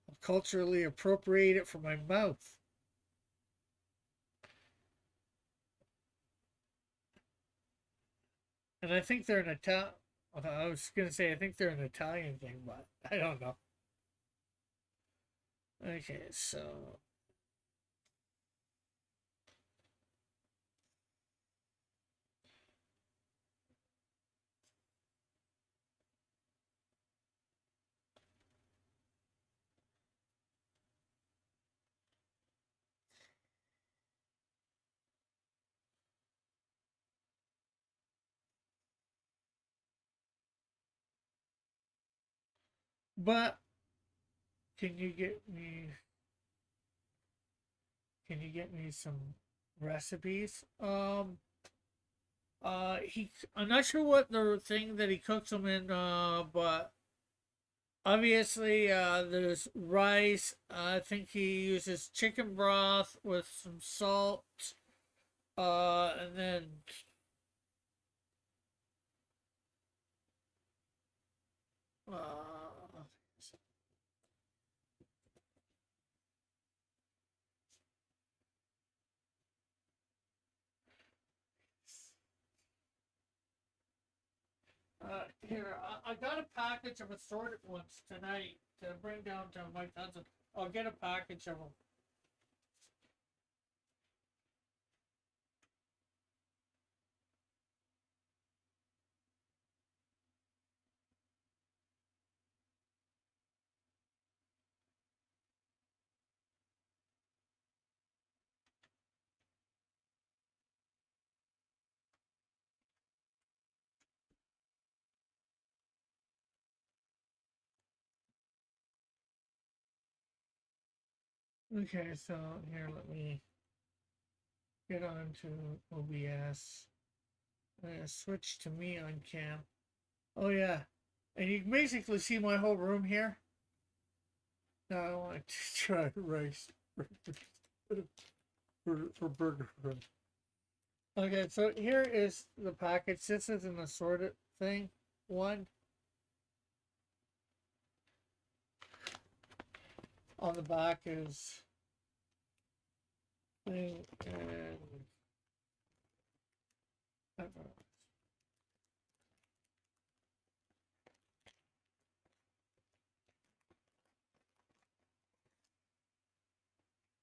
I'll culturally appropriate it for my mouth. And I think they're an Italian. I was gonna say I think they're an Italian thing, but I don't know. Okay, so but can you get me some recipes? I'm not sure what the thing that he cooks them in, but obviously, there's rice. I think he uses chicken broth with some salt. And then uh, here, I got a package of assorted ones tonight to bring down to my cousin. I'll get a package of them. Okay, so here, let me get on to OBS. Switch to me on cam. Oh yeah, and you can basically see my whole room here. Now I want to try rice for burger. Okay, so here is the package. This is an assorted thing. One on the back is thing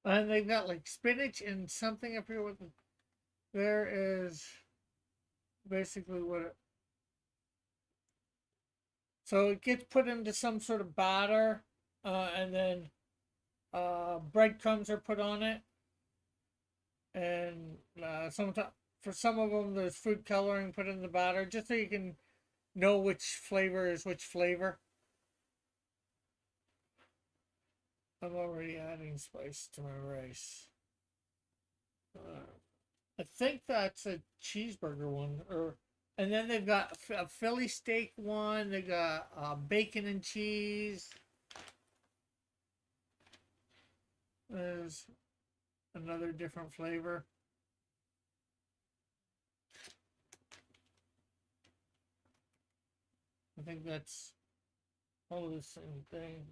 and they've got like spinach and something up here with the, there is basically what it, so it gets put into some sort of batter, and then breadcrumbs are put on it, and sometimes for some of them there's food coloring put in the batter just so you can know which flavor is which flavor. I'm already adding spice to my rice. I think that's a cheeseburger one, or and then they've got a Philly steak one. They got bacon and cheese. There's another different flavor. I think that's all the same thing.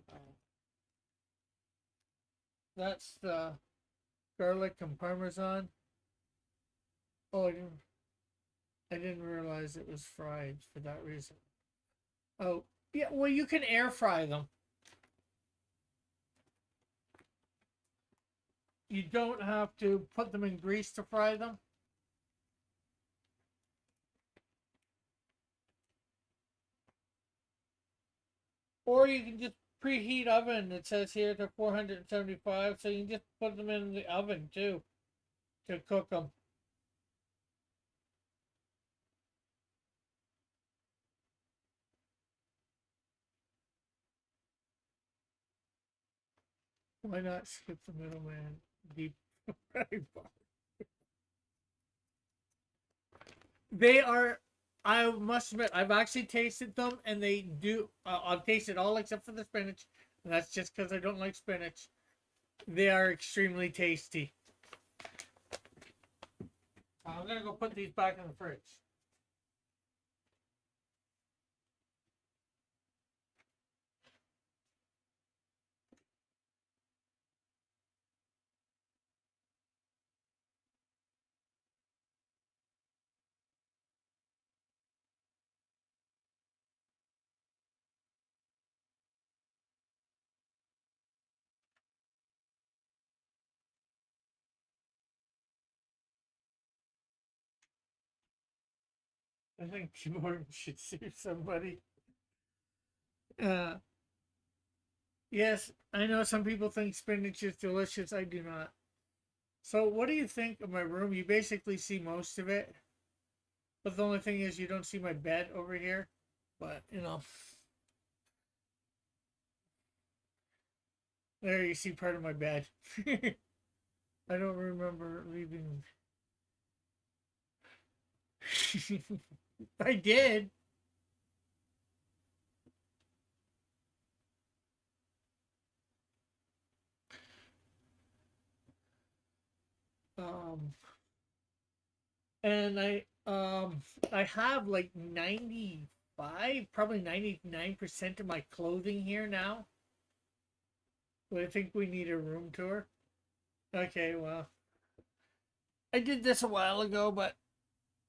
That's the garlic and parmesan. Oh, I didn't realize it was fried for that reason. Oh, yeah, well, you can air fry them. You don't have to put them in grease to fry them. Or you can just preheat oven. It says here to 475, so you can just put them in the oven too to cook them. Why not skip the middleman? Deep fry bar. They are. I must admit, I've actually tasted them, and they do. I've tasted all except for the spinach, and that's just because I don't like spinach. They are extremely tasty. I'm gonna go put these back in the fridge. I think Tim Hortons should sue somebody. Uh, yes, I know some people think spinach is delicious. I do not. So, what do you think of my room? You basically see most of it, but the only thing is you don't see my bed over here. But there you see part of my bed. I don't remember leaving. I did. Um, and I have like 95, probably 99% of my clothing here now. But I think we need a room tour. Okay, well, I did this a while ago, but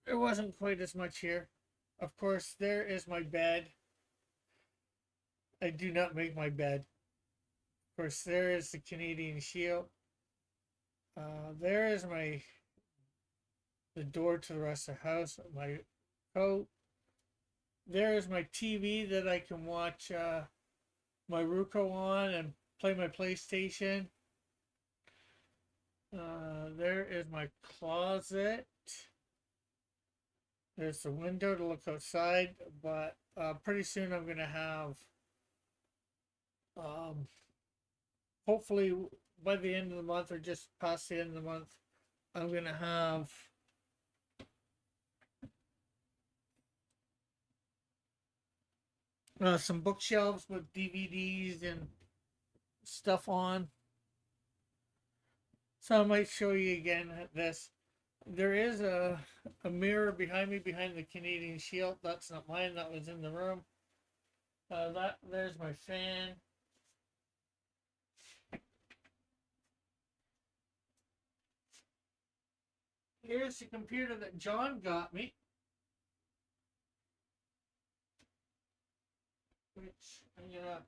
there wasn't quite as much here. Of course, there is my bed. I do not make my bed. Of course, there is the Canadian Shield. There is the door to the rest of the house. My coat. There is my TV that I can watch my Roku on and play my PlayStation. There is my closet. There's the window to look outside, but pretty soon I'm gonna have, hopefully by the end of the month or just past the end of the month, I'm gonna have some bookshelves with DVDs and stuff on. So I might show you again this. There is a mirror behind me, behind the Canadian Shield. That's not mine. That was in the room. There's my fan. Here's the computer that John got me, which I'm gonna.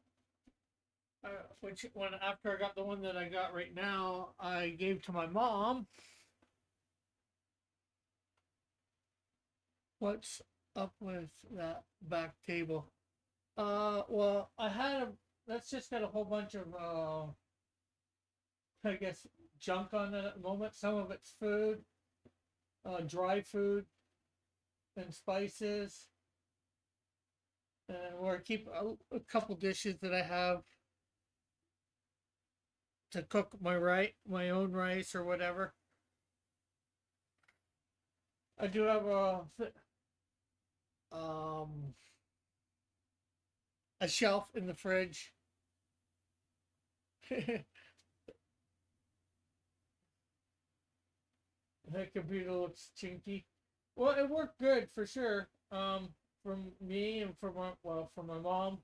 Which one after I got the one that I got right now, I gave to my mom. What's up with that back table? Well, I had a. That's just got a whole bunch of I guess junk on it at the moment. Some of it's food, dry food, and spices, and where I keep a couple dishes that I have to cook my own rice or whatever. I do have um a shelf in the fridge. That computer looks chinky. Well, it worked good for sure. For me and for my mom.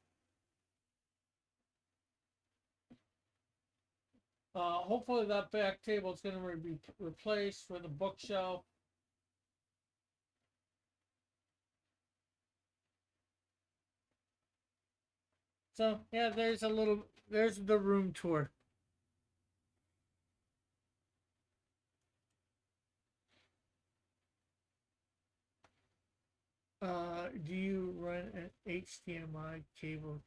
Hopefully that back table is going to be replaced with a bookshelf. So yeah, there's the room tour. Do you run an HDMI cable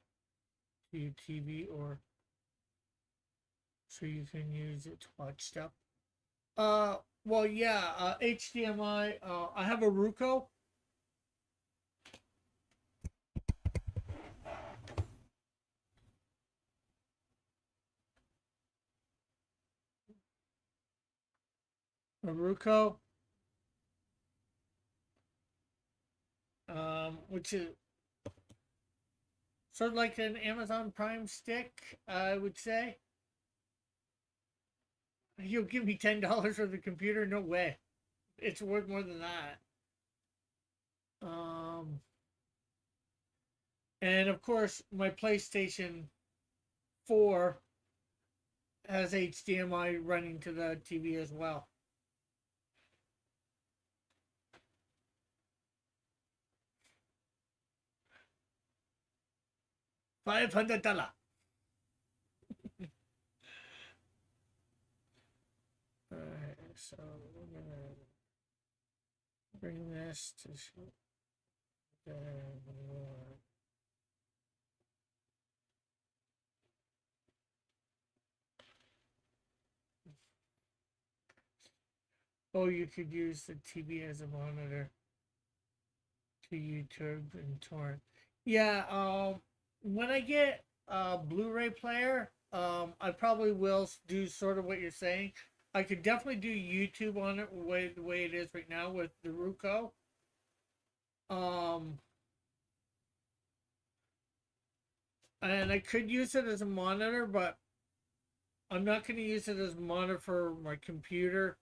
to your TV or so you can use it to watch stuff? Well, yeah, HDMI. I have a Roku. A Roku. Which is sort of like an Amazon Prime stick, I would say. You'll give me $10 for the computer? No way. it's worth more than that. Um, and of course, my PlayStation 4 has HDMI running to the TV as well. $500. Alright, so we're gonna bring this to oh, you could use the TV as a monitor to YouTube and torrent. Yeah, when I get a Blu-ray player, I probably will do sort of what you're saying. I could definitely do YouTube on it the way it is right now with the Roku. Um, and I could use it as a monitor, but I'm not going to use it as a monitor for my computer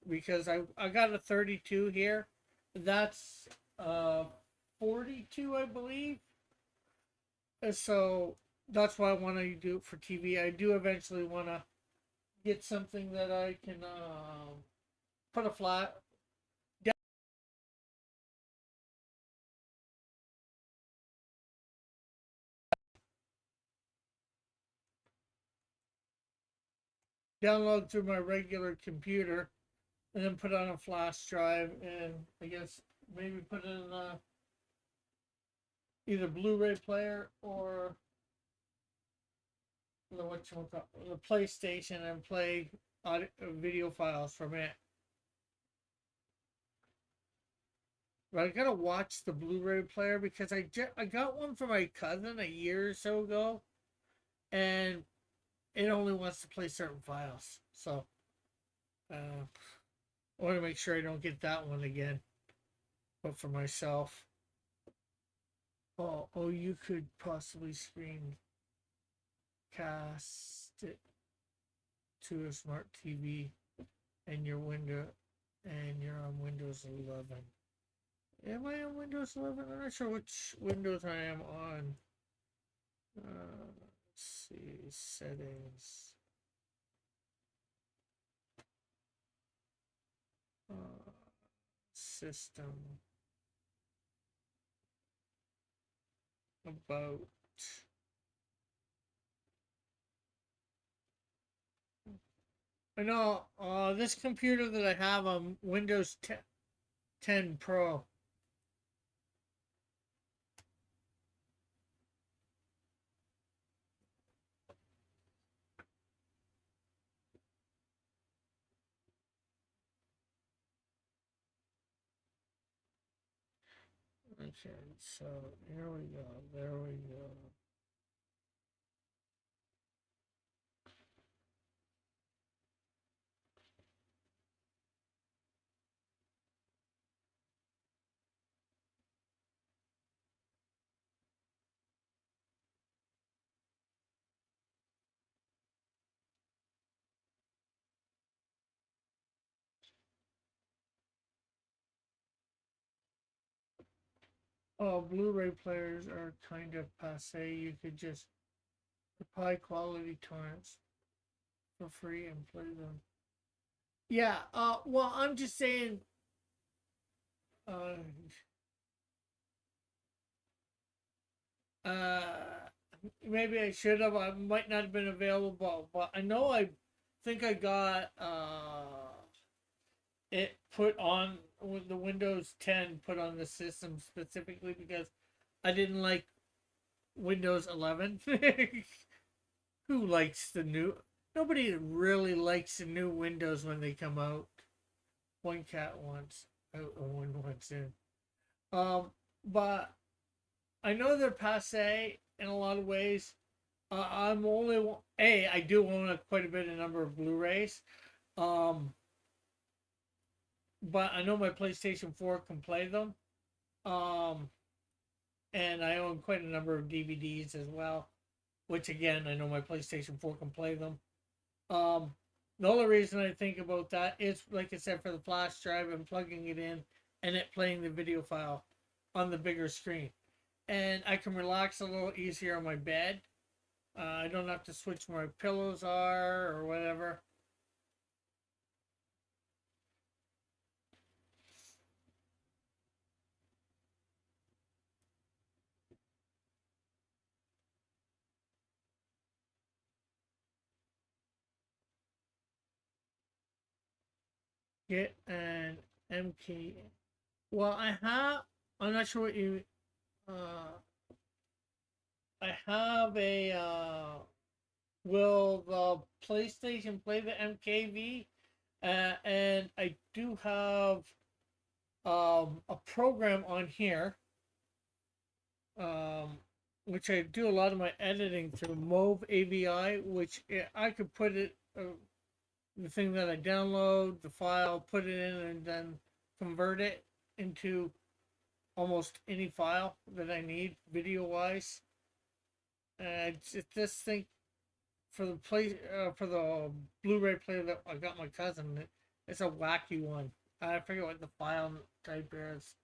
because I got a 32 here. That's 42, I believe. So that's why I want to do it for TV. I do eventually want to get something that I can put a flat download through my regular computer and then put on a flash drive and I guess maybe put it in a either Blu-ray player or the PlayStation and play audio, video files from it. But I gotta watch the Blu-ray player because I got one for my cousin a year or so ago, and it only wants to play certain files. So I want to make sure I don't get that one again. But for myself, oh, you could possibly screen cast it to a smart TV and your window, and you're on Windows 11. Am I on Windows 11? I'm not sure which Windows I am on. Let's see, settings. System. About. I know this computer that I have on Windows 10 Pro. Okay, so here we go. There we go. Oh, Blu-ray players are kind of passe. You could just high quality torrents for free and play them. Yeah. Well, I'm just saying. Uh. Uh. Maybe I should have. I might not have been available, but I know I think I got it put on with the Windows 10 put on the system specifically because I didn't like Windows 11. Who likes the new? Nobody really likes the new Windows when they come out. One cat wants out and one wants in. But I know they're passe in a lot of ways. I'm only I do own quite a bit of number of Blu-rays. Um, but I know my PlayStation 4 can play them. Um, and I own quite a number of DVDs as well, which again I know my PlayStation 4 can play them. Um, The only reason I think about that is, like I said, for the flash drive and plugging it in and it playing the video file on the bigger screen. And I can relax a little easier on my bed. I don't have to switch where my pillows are or whatever. Get an MK. Well, I have. I'm not sure what you. Uh, I have a. Will the PlayStation play the MKV? And I do have a program on here, um, which I do a lot of my editing through Move AVI, which I could put it, the thing that I download, the file, put it in, and then convert it into almost any file that I need video wise. This thing for the Blu-ray player that I got my cousin. It's a wacky one. I forget what the file type is.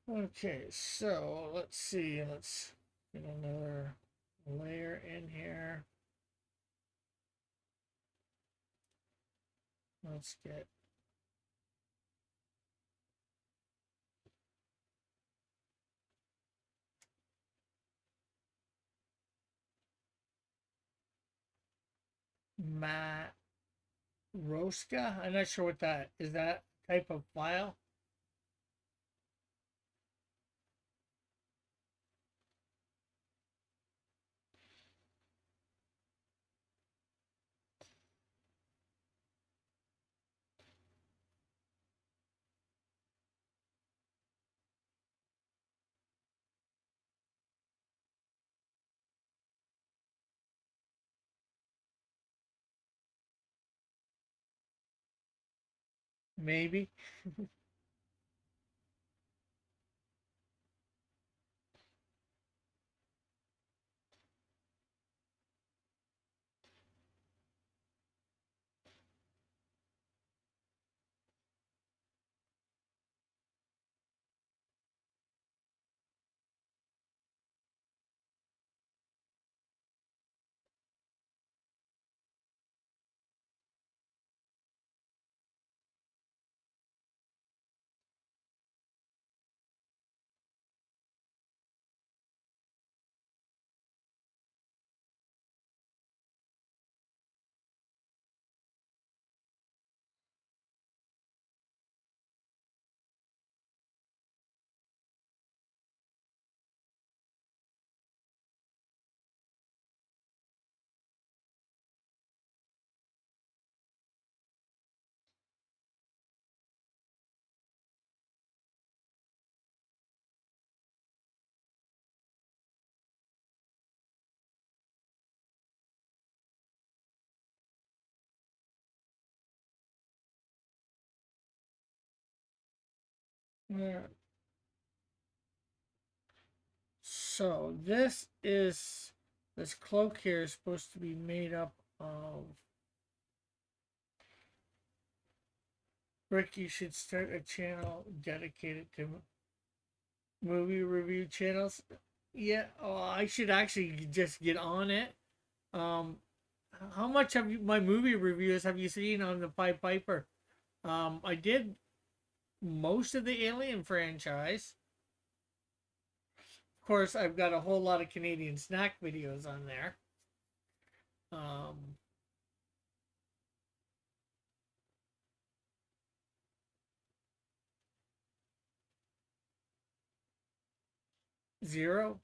Okay, so let's see. Let's get another layer in here. Let's get Matroska. I'm not sure what that is. That type of file? Maybe. Yeah. So this cloak here is supposed to be made up of. Rick, you should start a channel dedicated to movie review channels. Yeah, oh, I should actually just get on it. Um, how much of my movie reviews have you seen on the Pied Piper? I did most of the Alien franchise. Of course, I've got a whole lot of Canadian snack videos on there. Um, Zero.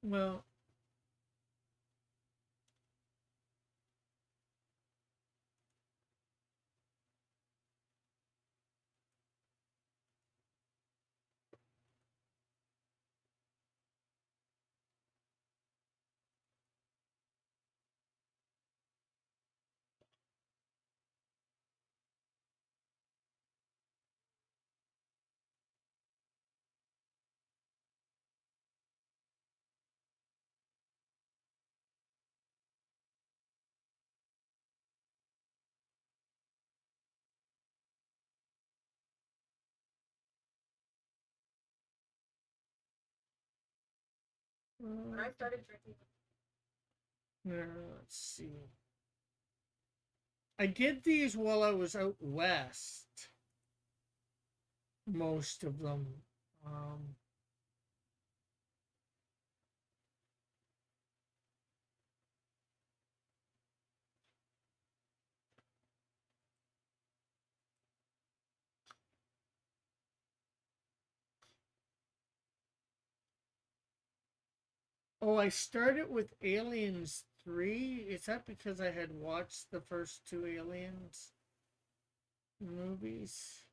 Well, When I started drinking. Let's see. I did these while I was out west. Most of them. Um, oh, I started with Aliens 3. Is that because I had watched the first two Aliens movies?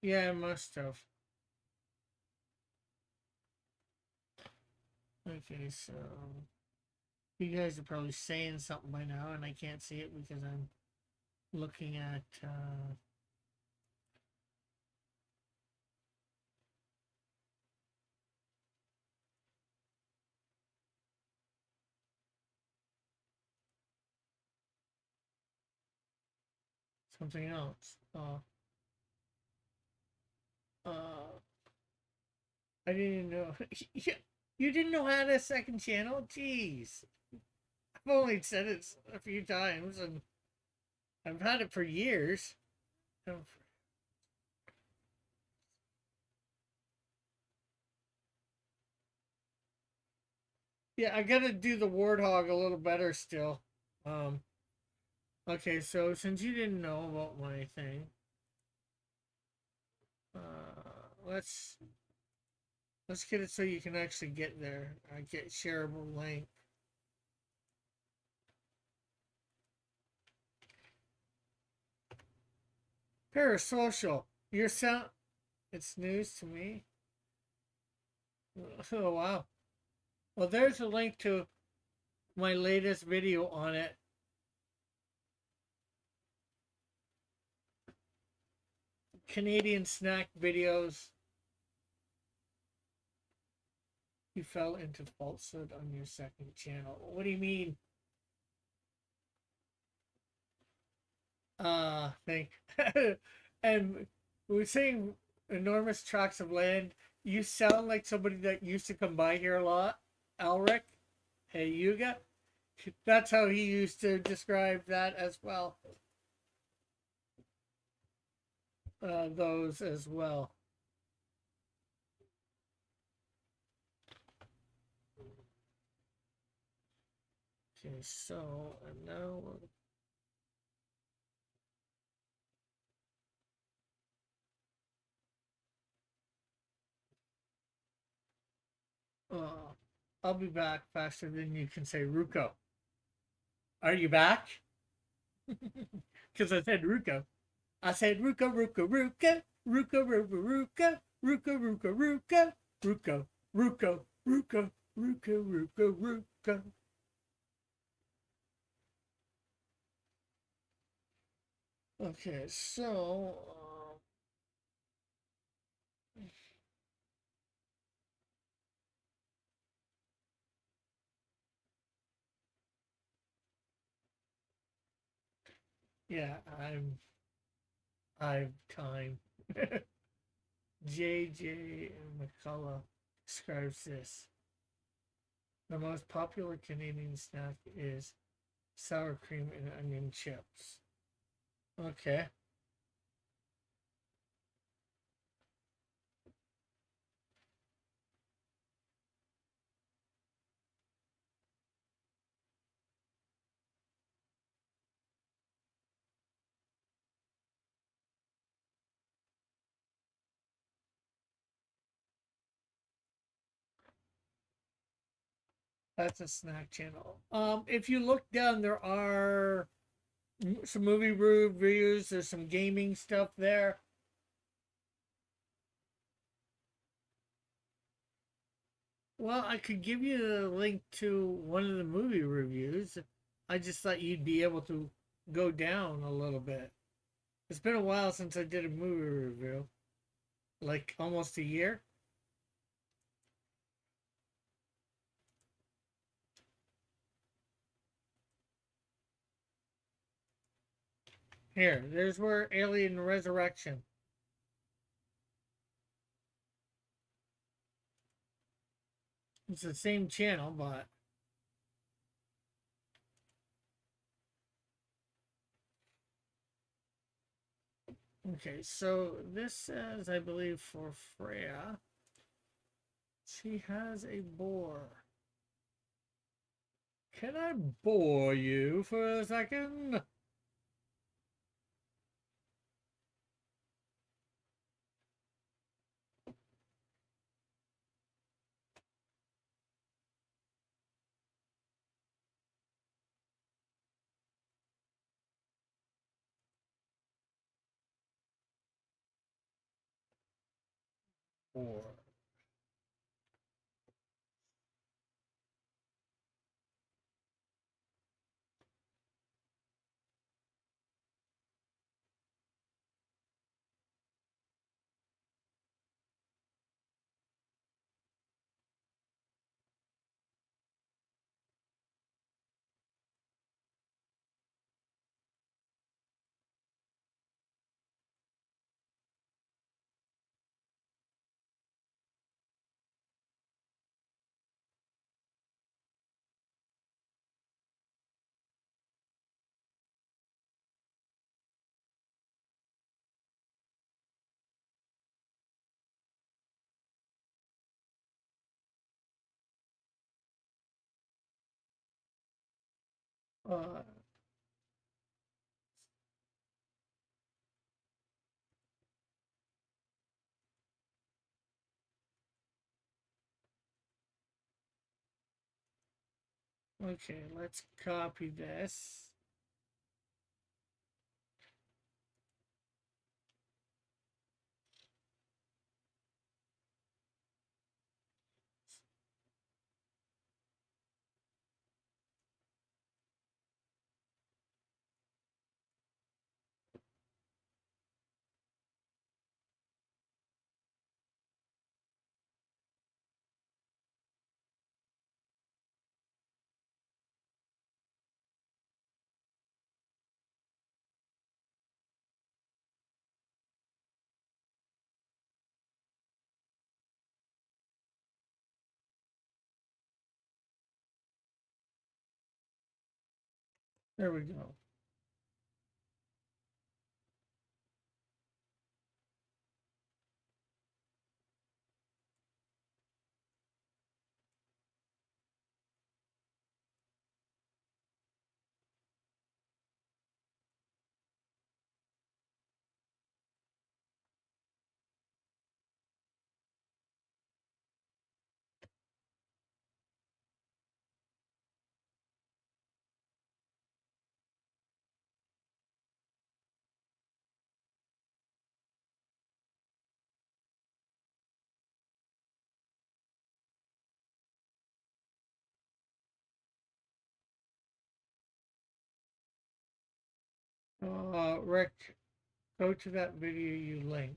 Yeah, I must have. Okay, so you guys are probably saying something by now, and I can't see it because I'm looking at. Something else. Uh, I didn't know. You didn't know I had a second channel? Jeez. I've only said it a few times, and I've had it for years. Yeah, I gotta do the warthog a little better still. Um, okay, so since you didn't know about my thing, let's get it so you can actually get there. I get shareable link. Parasocial. Your sound. It's news to me. Oh wow. Well, there's a link to my latest video on it. Canadian snack videos. You fell into falsehood on your second channel. What do you mean? Thing. And we're saying enormous tracts of land. You sound like somebody that used to come by here a lot. Alric. Hey, Yuga. That's how he used to describe that as well. Those as well. Okay, so and now I'll be back faster than you can say Ruko. Are you back? Because I said Ruko. I said Ruko, Ruko, Ruko, Ruko, Ruko, Ruko, Ruko, Ruko, Ruko, Ruko, Ruko, Ruko, Ruko, Ruko, Ruko. Okay, so yeah, I've time. JJ McCullough describes this. The most popular Canadian snack is sour cream and onion chips. Okay. That's a snack channel. If you look down, there are some movie reviews. There's some gaming stuff there. Well, I could give you the link to one of the movie reviews. I just thought you'd be able to go down a little bit. It's been a while since I did a movie review, like almost a year. Here, there's where Alien Resurrection. It's the same channel, but okay. So this says, I believe, for Freya, she has a boar. Can I bore you for a second? Boar. Uh, okay, let's copy this. There we go. Rick, go to that video you linked.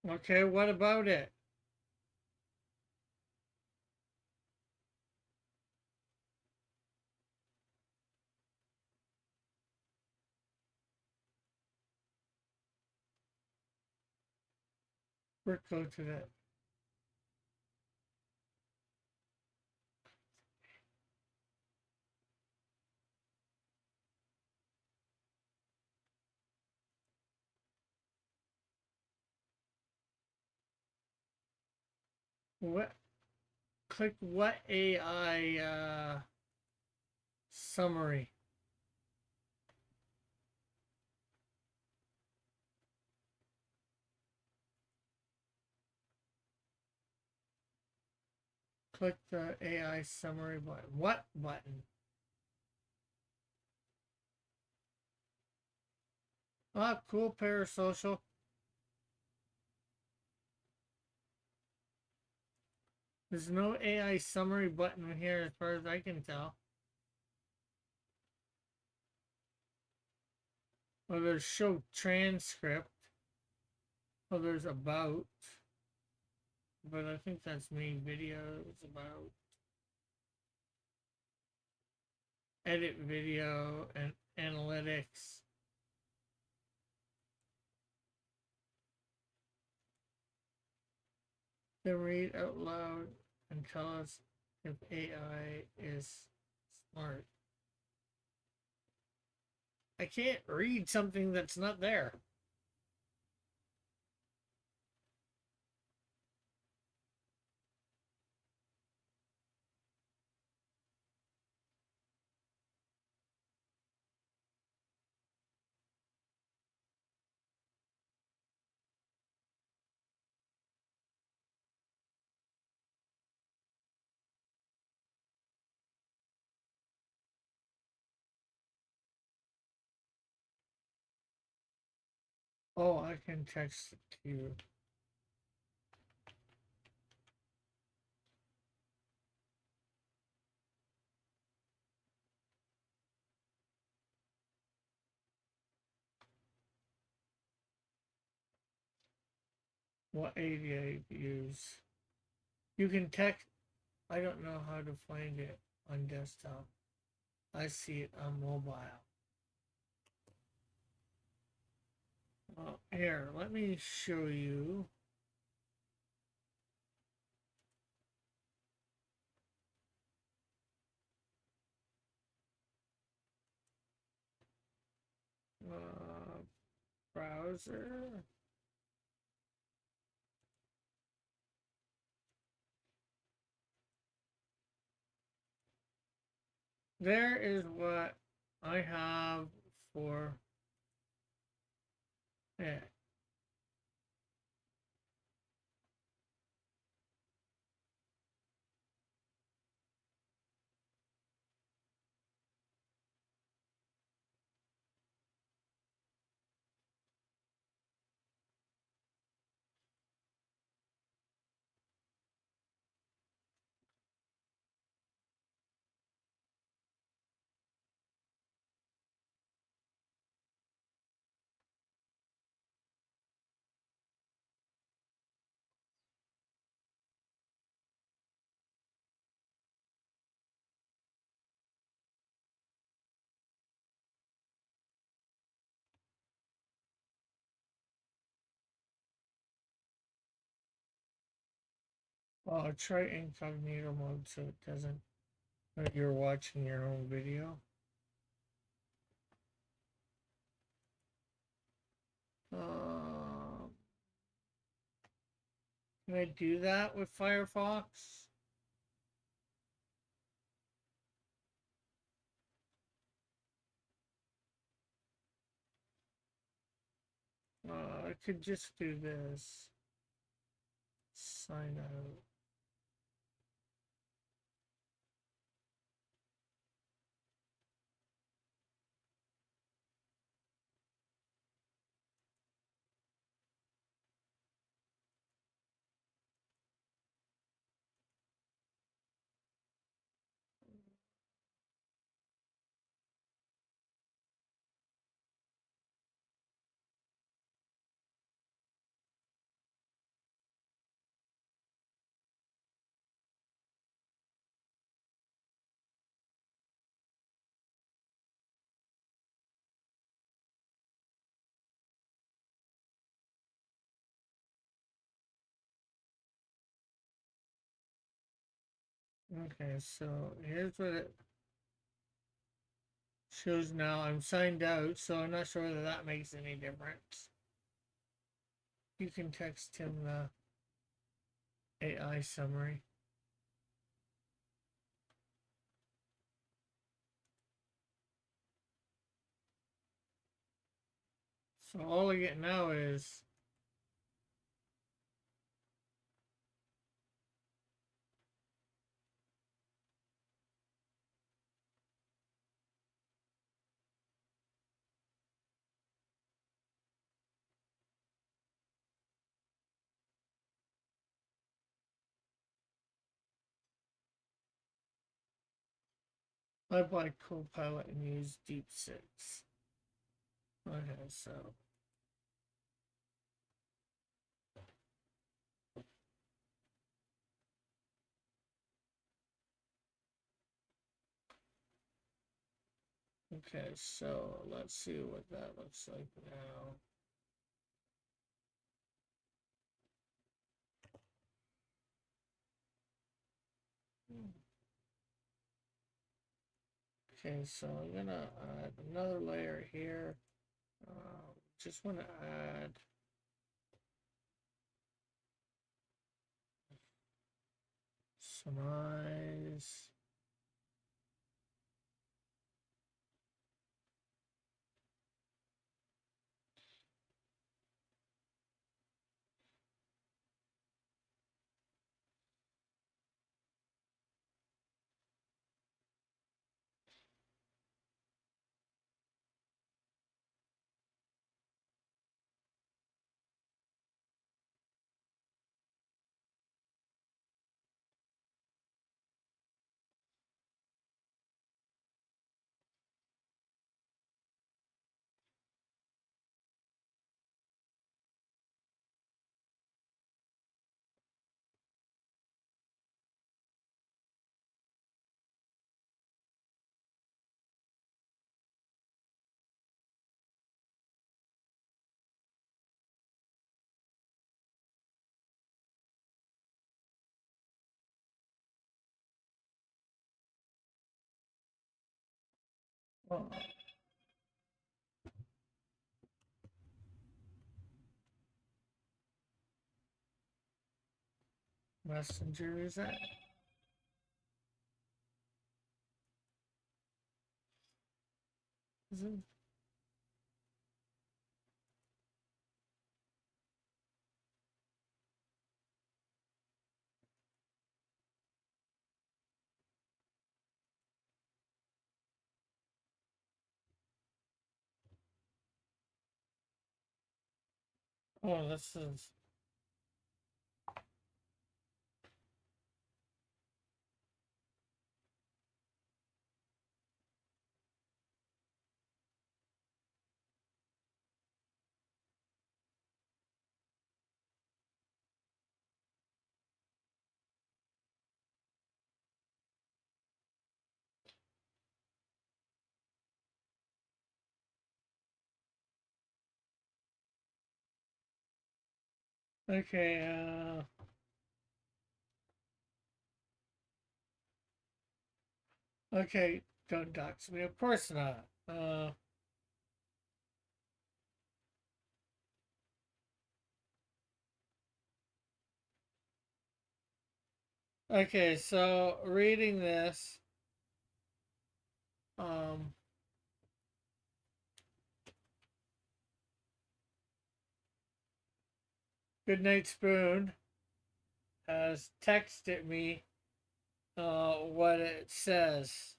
Okay, what about it? Rick, go to that. What? Click what AI summary? Click the AI summary button. What button? Ah, cool parasocial. There's no AI summary button here as far as I can tell. Well, there's show transcript. Oh, there's about, but I think that's main videos about edit video and analytics. Then read out loud and tell us if AI is smart. I can't read something that's not there. Oh, I can text it to you. What ADA use? You can text. I don't know how to find it on desktop. I see it on mobile. Here, let me show you. Uh, Browser. There is what I have for it. I'll try incognito mode so it doesn't. You're watching your own video. Um, can I do that with Firefox? I could just do this. Sign out. Okay, so here's what it shows now. I'm signed out, so I'm not sure whether that makes any difference. You can text him the AI summary. So all I get now is I buy Copilot and use Deep6. Okay, so Okay, so let's see what that looks like now. Okay, so I'm gonna add another layer here. Just want to add some eyes. Oh, messenger is that? Is it? Oh, this is. Okay, okay, don't dox me. Of course not. Okay, so reading this, um, Goodnight Spoon has texted me what it says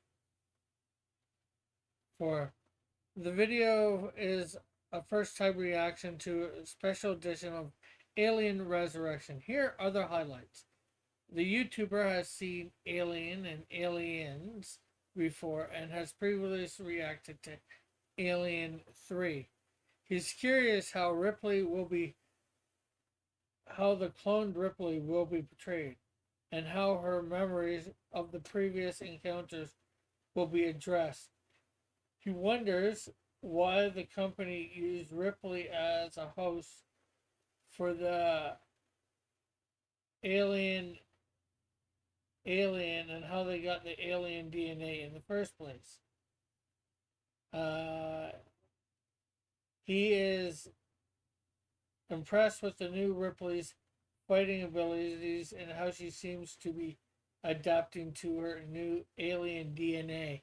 for the video is a first time reaction to a special edition of Alien Resurrection. Here are the highlights. The YouTuber has seen Alien and Aliens before and has previously reacted to Alien 3. He's curious how the cloned Ripley will be portrayed and how her memories of the previous encounters will be addressed. He wonders why the company used Ripley as a host for the alien and how they got the alien DNA in the first place. Uh, he is impressed with the new Ripley's fighting abilities and how she seems to be adapting to her new alien DNA.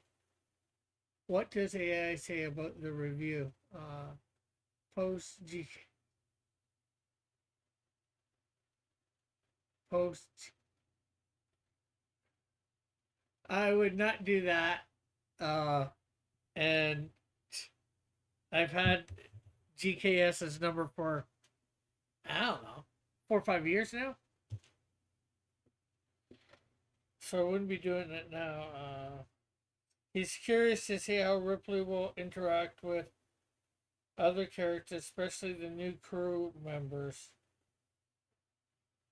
What does AI say about the review? Post G post. I would not do that. And I've had GKS's number for I don't know 4 or 5 years now. So I wouldn't be doing it now. He's curious to see how Ripley will interact with other characters, especially the new crew members.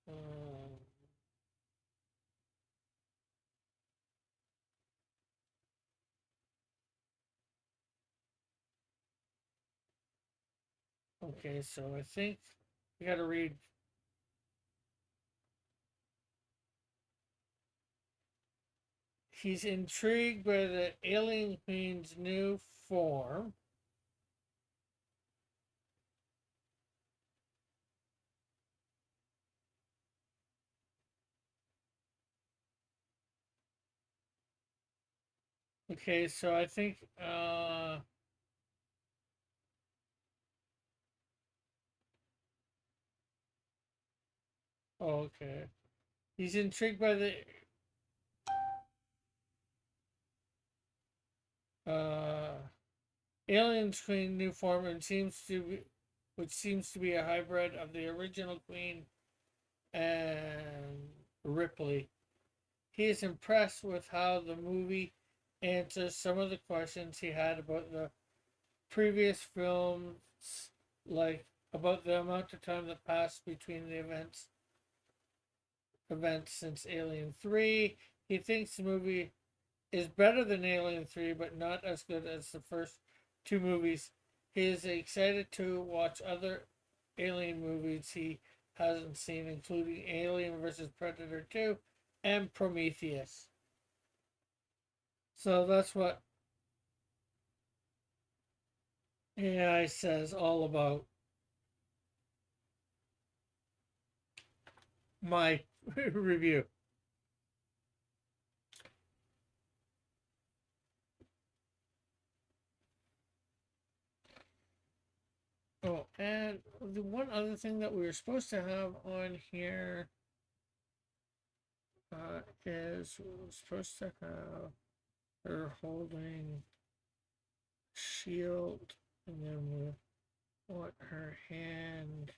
Um, Okay, so I think we got to read. He's intrigued by the alien queen's new form. Okay, so I think oh, okay. He's intrigued by the uh alien queen new form and which seems to be a hybrid of the original queen and Ripley. He is impressed with how the movie answers some of the questions he had about the previous films, like about the amount of time that passed between the events since Alien 3. He thinks the movie is better than Alien 3, but not as good as the first two movies. He is excited to watch other Alien movies he hasn't seen, including Alien vs. Predator 2 and Prometheus. So that's what AI says all about my review. Oh, and the one other thing that we were supposed to have on here is we were supposed to have her holding shield, and then we want her hand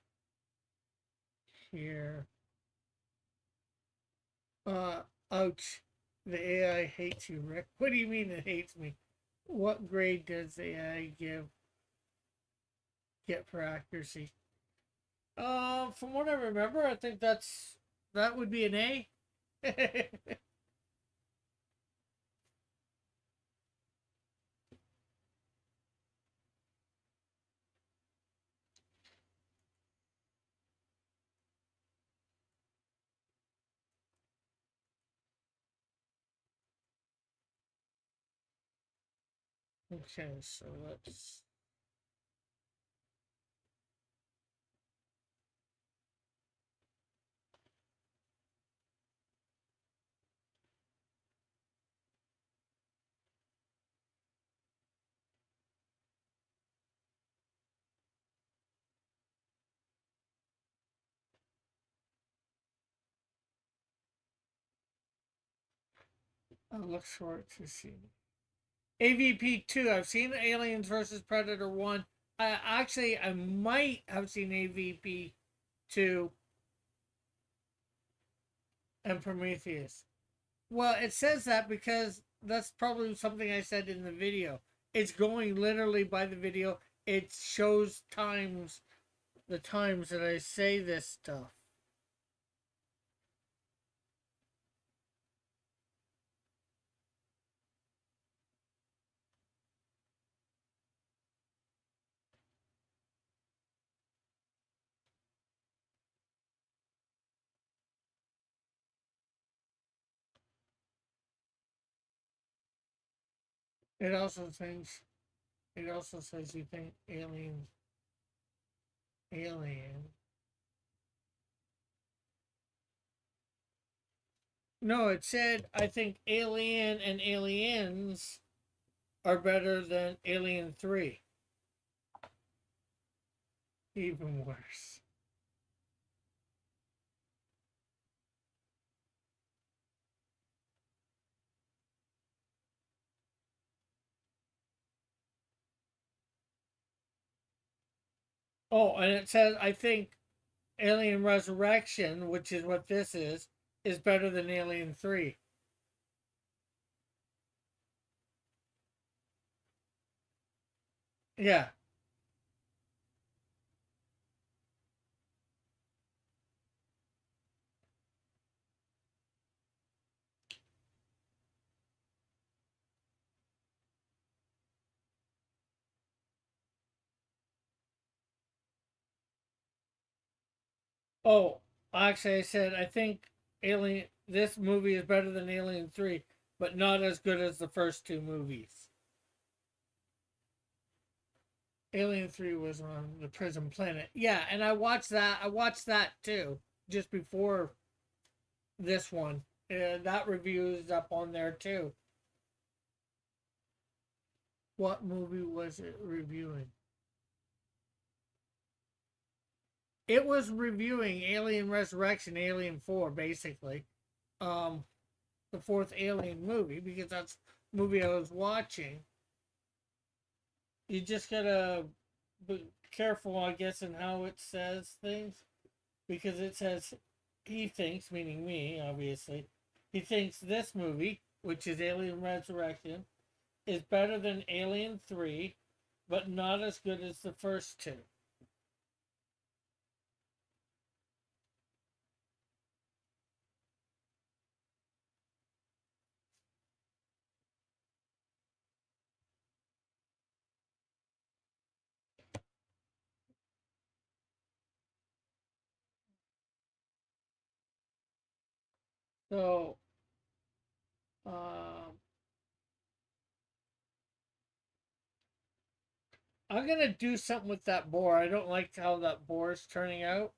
here. Ouch. The AI hates you, Rick. What do you mean it hates me? What grade does the AI get for accuracy? From what I remember, I think that would be an A. Okay, so let's. I'll look forward to seeing AVP 2. I've seen Aliens versus Predator 1. I might have seen AVP 2 and Prometheus. Well, it says that because that's probably something I said in the video. It's going literally by the video. It shows the times that I say this stuff. It also thinks. It also says you think alien. No, it said I think Alien and Aliens are better than Alien 3. Even worse. Oh, and it says I think Alien Resurrection, which is what this is better than Alien 3. Yeah. Oh, actually, I said I think Alien. This movie is better than Alien 3, but not as good as the first two movies. Alien 3 was on the prison planet. Yeah, and I watched that. I watched that too, just before this one. That review is up on there too. What movie was it reviewing? It was reviewing Alien Resurrection, Alien 4, basically. Um, the fourth Alien movie, because that's the movie I was watching. You just gotta be careful, I guess, in how it says things, because it says he thinks, meaning me, obviously, he thinks this movie, which is Alien Resurrection, is better than Alien 3, but not as good as the first two. So, um, I'm gonna do something with that boar. I don't like how that boar is turning out.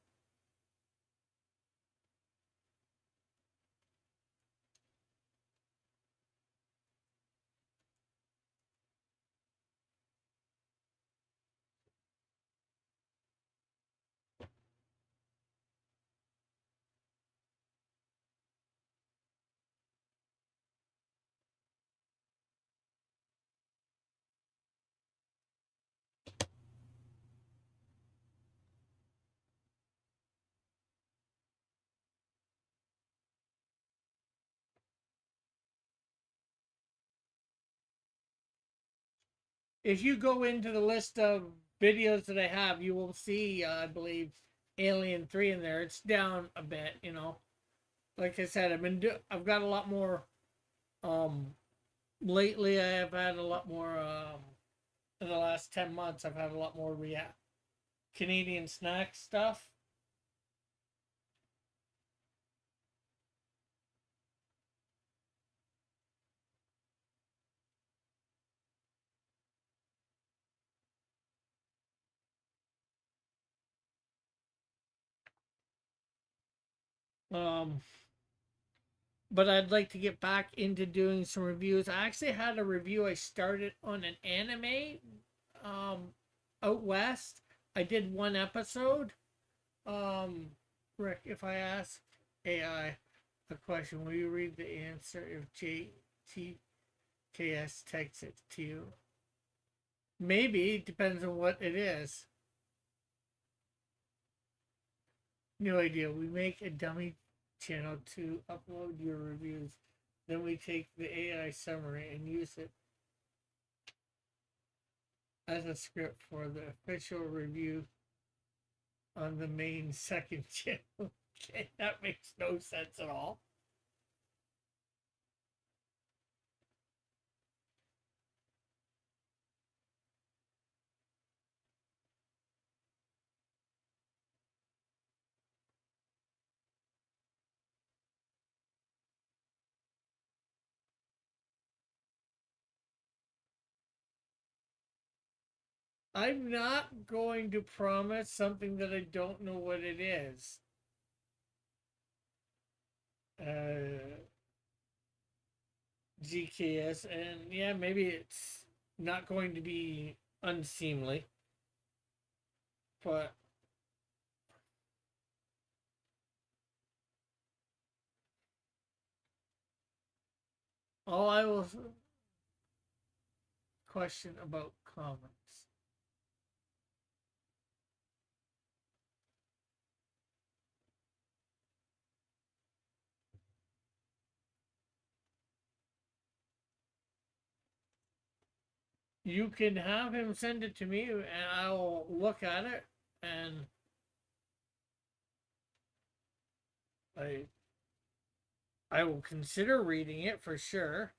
If you go into the list of videos that I have, you will see, I believe, Alien 3 in there. It's down a bit, you know. Like I said, I've got a lot more. Um, lately, I have had a lot more. In the last 10 months, I've had a lot more Canadian snack stuff. Um, but I'd like to get back into doing some reviews. I actually had a review I started on an anime, um, out west. I did one episode. Rick, if I ask AI a question, will you read the answer if JTKS texts it to you? Maybe, it depends on what it is. No idea. We make a dummy channel to upload your reviews. Then we take the AI summary and use it as a script for the official review on the main second channel. Okay, that makes no sense at all. I'm not going to promise something that I don't know what it is. Uh, GKS, and yeah, maybe it's not going to be unseemly, but all I will question about comments. You can have him send it to me, and I'll look at it, and I I will consider reading it for sure.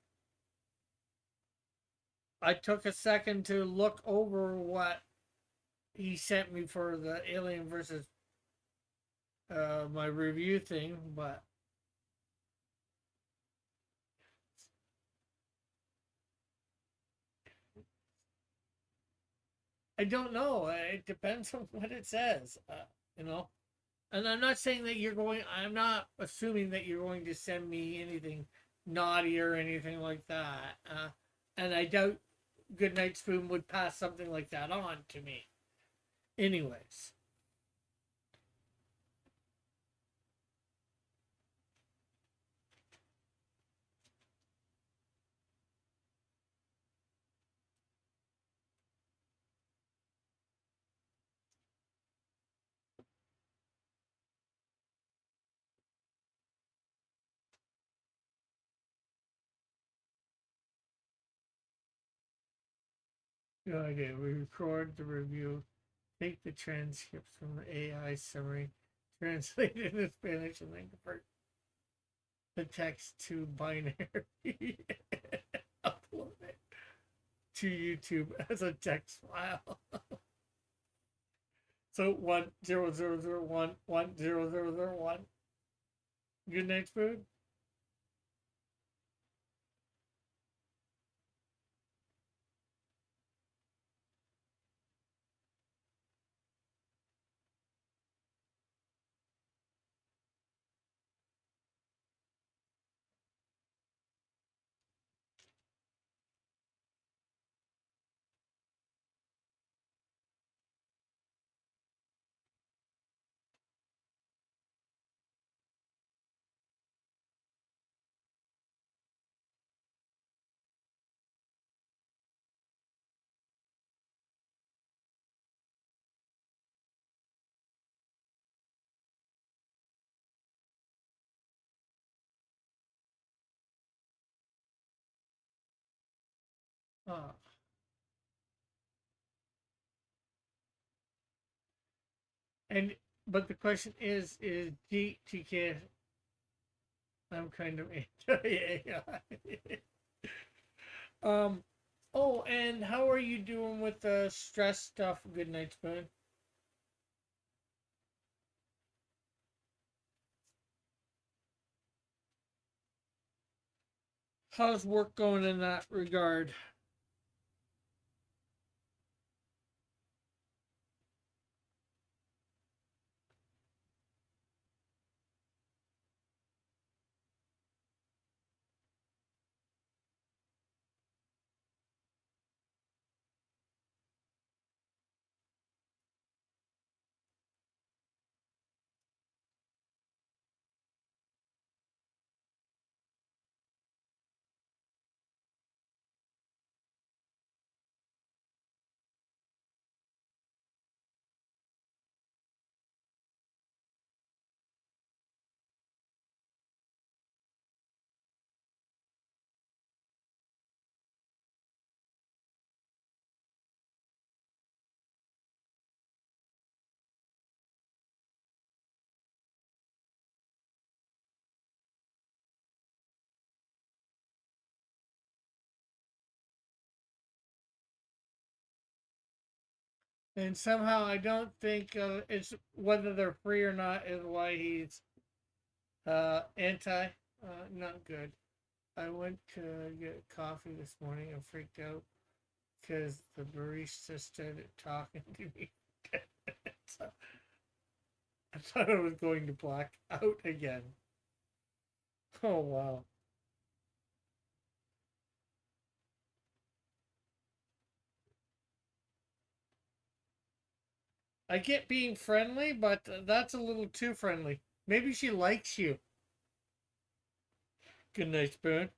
I took a second to look over what he sent me for the Alien versus my review thing, but I don't know. It depends on what it says, you know. And I'm not saying that you're going. I'm not assuming that you're going to send me anything naughty or anything like that. And I doubt Goodnight Spoon would pass something like that on to me. Anyways. Good idea. We record the review, take the transcripts from the AI summary, translate it into Spanish, and then convert the text to binary. Upload it to YouTube as a text file. So 10001 Good night, food. Ah, and but the question is GTK? I'm kind of anti AI. um. Oh, and how are you doing with the stress stuff? Good night, Spoon. How's work going in that regard? And somehow I don't think it's whether they're free or not is why he's anti. Not good. I went to get coffee this morning and freaked out because the barista started talking to me. So I thought I was going to black out again. Oh wow. I get being friendly, but that's a little too friendly. Maybe she likes you. Good night, Spoon.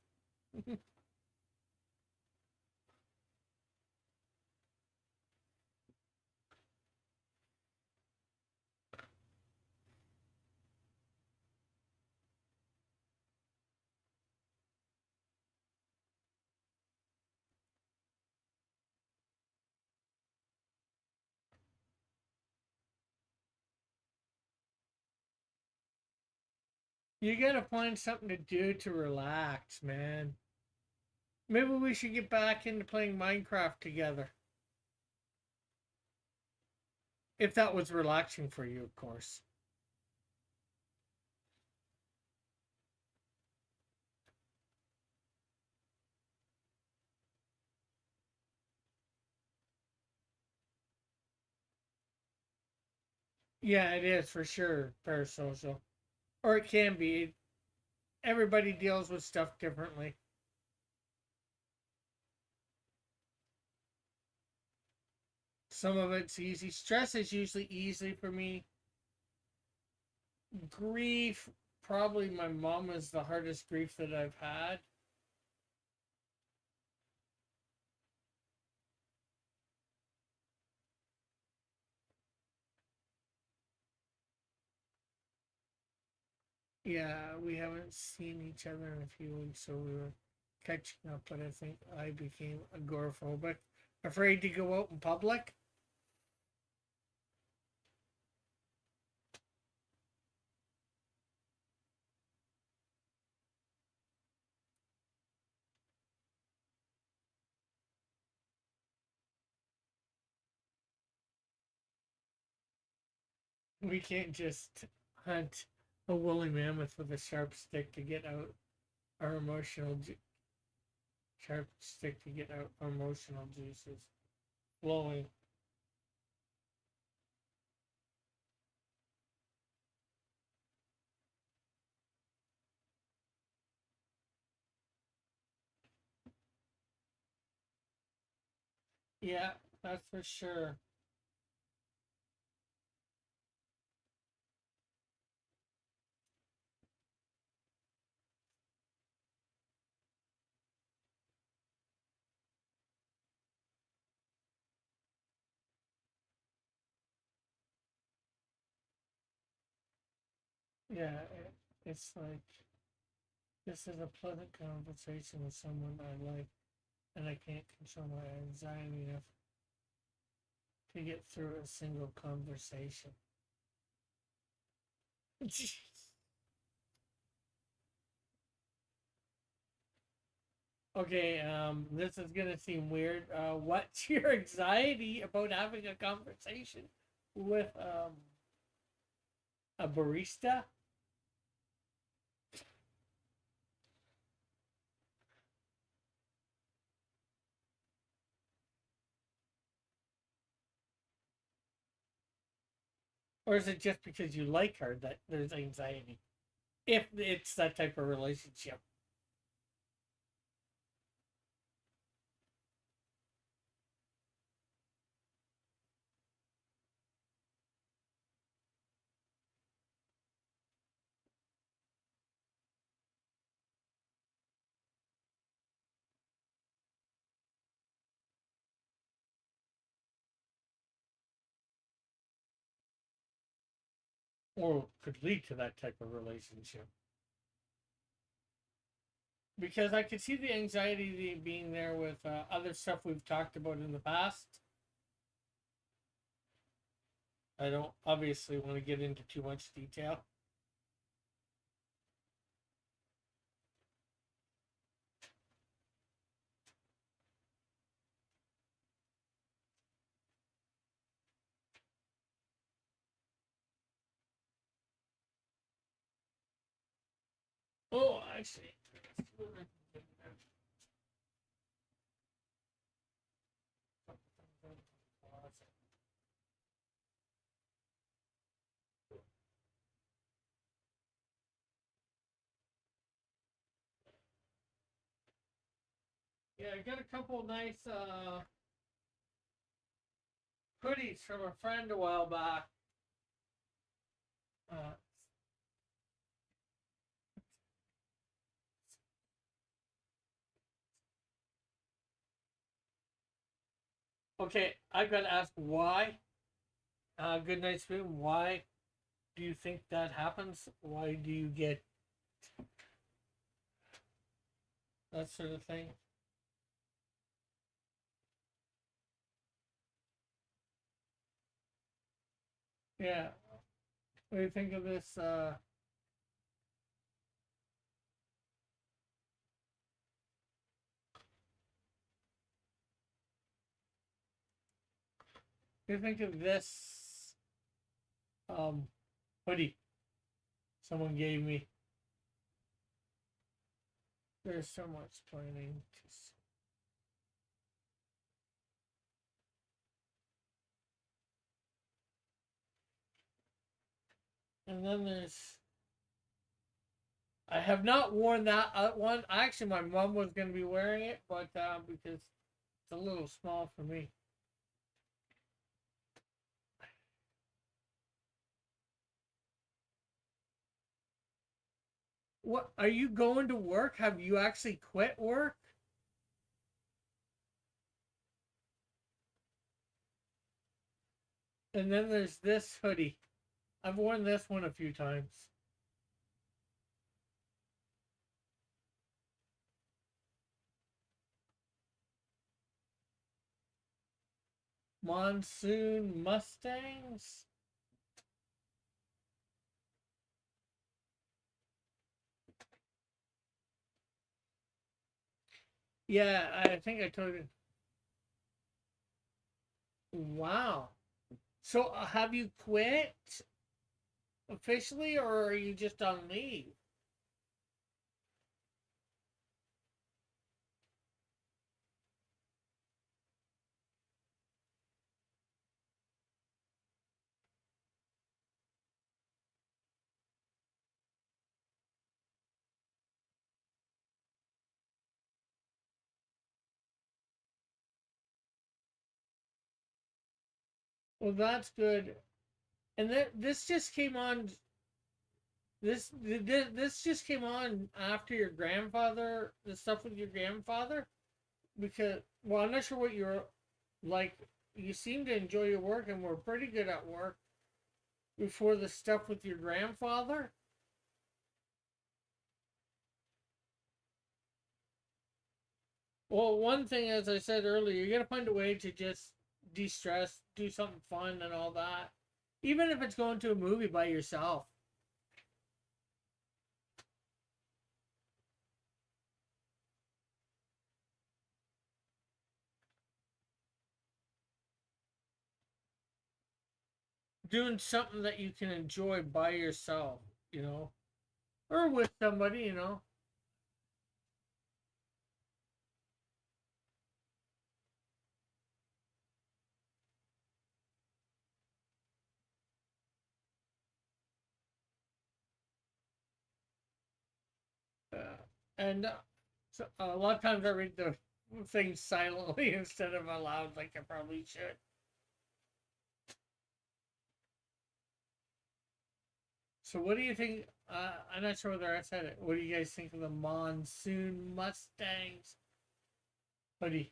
You gotta find something to do to relax, man. Maybe we should get back into playing Minecraft together. If that was relaxing for you, of course. Yeah, it is for sure parasocial, or it can be. Everybody deals with stuff differently. Some of it's easy. Stress is usually easy for me. Grief, probably my mom is the hardest grief that I've had. Yeah, we haven't seen each other in a few weeks, so we were catching up. But I think I became agoraphobic, afraid to go out in public. We can't just hunt a woolly mammoth with a sharp stick to get out our sharp stick to get out our emotional juices flowing. Yeah, that's for sure. Yeah, it's like this is a pleasant conversation with someone I like, and I can't control my anxiety enough to get through a single conversation. Okay, this is gonna seem weird. What's your anxiety about having a conversation with a barista? Or is it just because you like her that there's anxiety? If it's that type of relationship. Or could lead to that type of relationship. Because I could see the anxiety being there with other stuff we've talked about in the past. I don't obviously want to get into too much detail. Oh, actually, yeah, I got a couple nice hoodies from a friend a while back. Uh, okay, I gotta ask why. Good night, spoon. Why do you think that happens? Why do you get that sort of thing? Yeah. What do you think of this? What do you think of this um, hoodie someone gave me? There's so much planning to. And then there's. I have not worn that one. Actually, my mom was going to be wearing it, but because it's a little small for me. What are you going to work? Have you actually quit work? And then there's this hoodie. I've worn this one a few times. Monsoon Mustangs. Yeah, I think I told you. Wow. So have you quit officially, or are you just on leave? Well, that's good. And this just came on. This just came on after your grandfather. The stuff with your grandfather, because well, I'm not sure what you're like. You seem to enjoy your work and were pretty good at work before the stuff with your grandfather. Well, one thing, as I said earlier, you got to find a way to just de stress, do something fun, and all that. Even if it's going to a movie by yourself. Doing something that you can enjoy by yourself, you know, or with somebody, you know. And so a lot of times I read the things silently instead of aloud, like I probably should. So, what do you think? I'm not sure whether I said it. What do you guys think of the Monsoon Mustangs hoodie?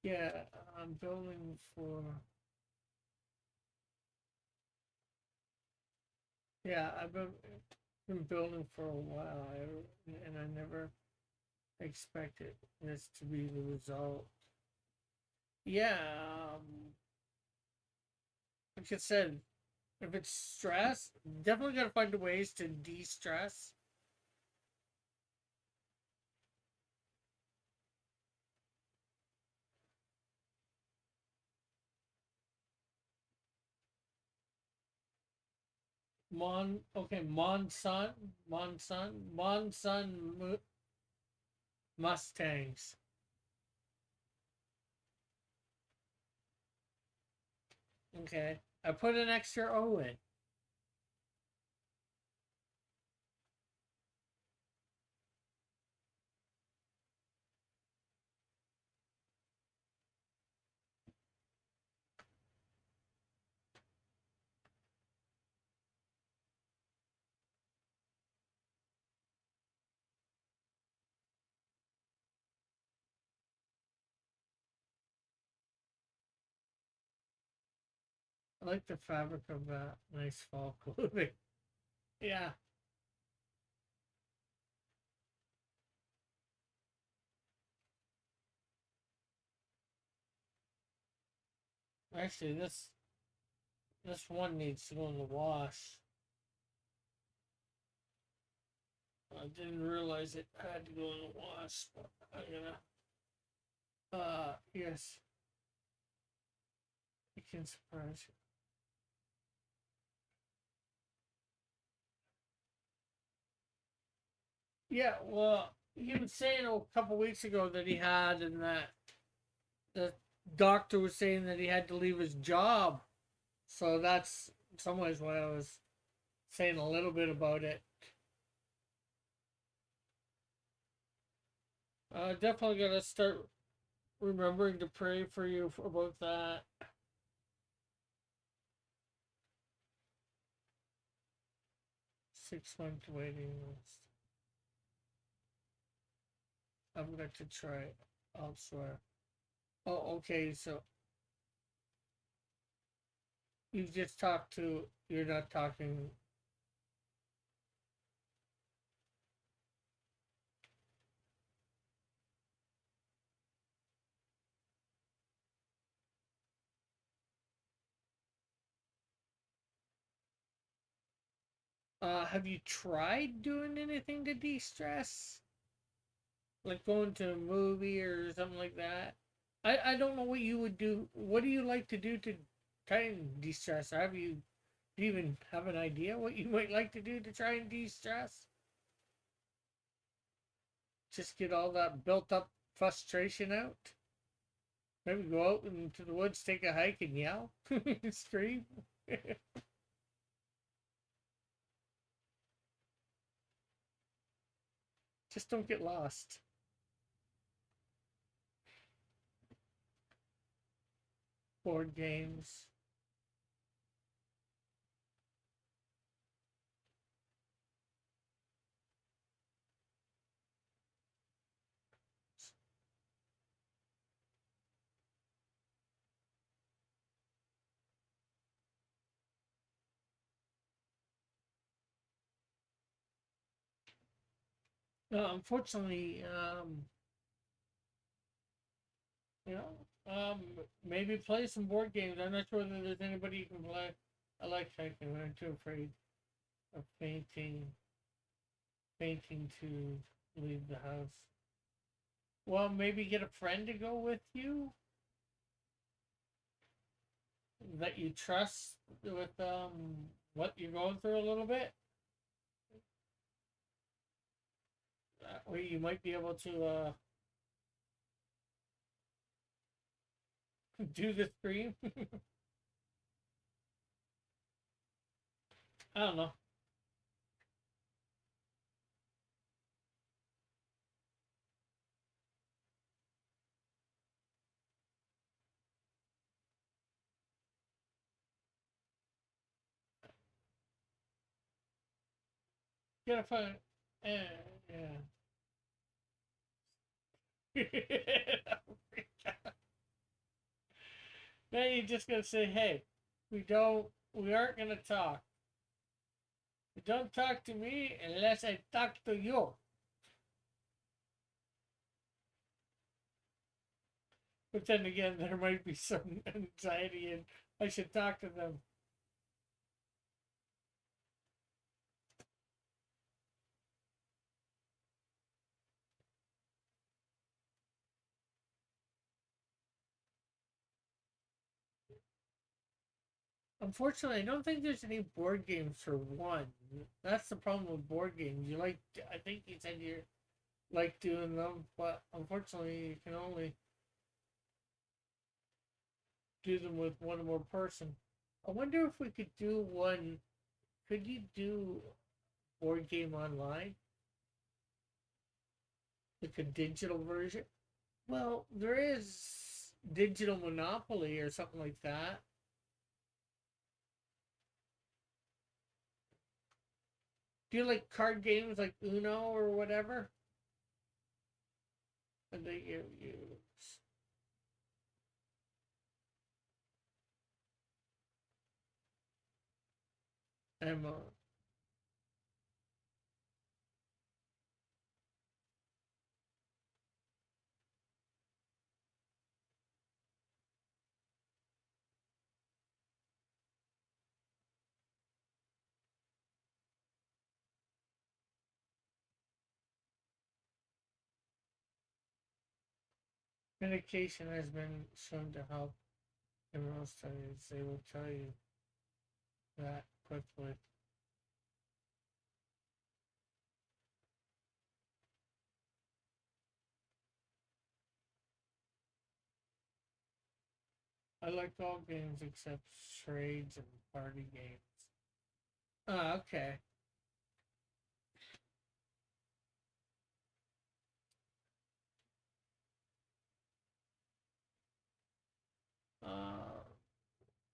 Yeah, I'm building for. Yeah, been building for a while, and I never expected this to be the result. Yeah, like I said, if it's stress, definitely gotta find ways to de-stress. Monsun Mustangs. Okay, I put an extra O in. I like the fabric of that nice fall clothing. Yeah, actually, this one needs to go in the wash. I didn't realize it had to go in the wash, but I'm gonna. Yes, it can surprise you. Yeah, well, he was saying a couple weeks ago that he had, and that doctor was saying that he had to leave his job. So that's in some ways why I was saying a little bit about it. Definitely gotta start remembering to pray for you about that. 6 month waiting list. I'm going to try elsewhere. Oh, okay. So you've just talked to. You're not talking. Have you tried doing anything to de-stress? Like going to a movie or something like that? I don't know what you would do. What do you like to do to try and de-stress? Have you do you even have an idea what you might like to do to try and de-stress? Just get all that built up frustration out? Maybe go out into the woods, take a hike, and yell, scream. Just don't get lost. Board games. Unfortunately, you know, maybe play some board games. I'm not sure whether there's anybody you can play. I like hiking. I'm too afraid of fainting to leave the house. Well, maybe get a friend to go with you that you trust with what you're going through a little bit. That way you might be able to do the stream. I don't know. Get a phone. Yeah. Then you just gonna say, "Hey, we aren't gonna talk. You don't talk to me unless I talk to you." But then again, there might be some anxiety, and I should talk to them. Unfortunately, I don't think there's any board games for one. That's the problem with board games. You like, I think you said you like doing them, but unfortunately, you can only do them with one or more person. I wonder if we could do one. Could you do board game online, like a digital version? Well, there is Digital Monopoly or something like that. Do you like card games like Uno or whatever? And they use Emma. Medication has been shown to help in most studies. They will tell you that quickly. I like all games except trades and party games. Ah, okay. Uh,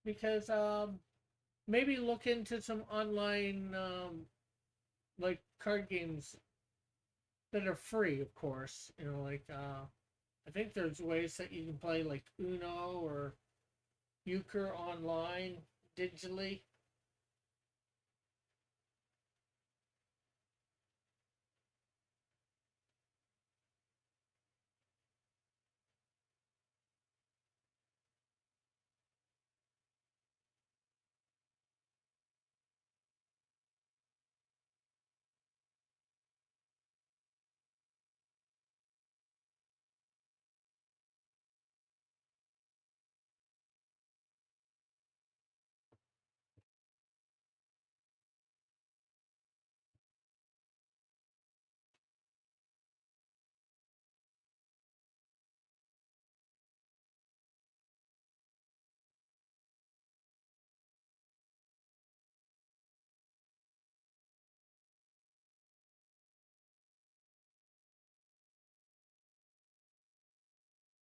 because maybe look into some online like card games that are free, of course. You know, like I think there's ways that you can play like Uno or Euchre online digitally.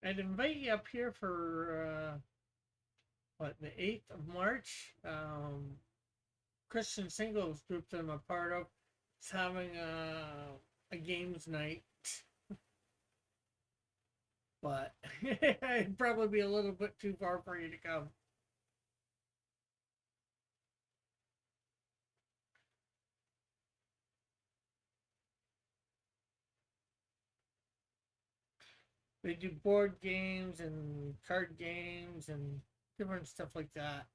I'd invite you up here for what, the 8th of March. Christian singles group that I'm a part of is having a games night, but it'd probably be a little bit too far for you to come. They do board games and card games and different stuff like that.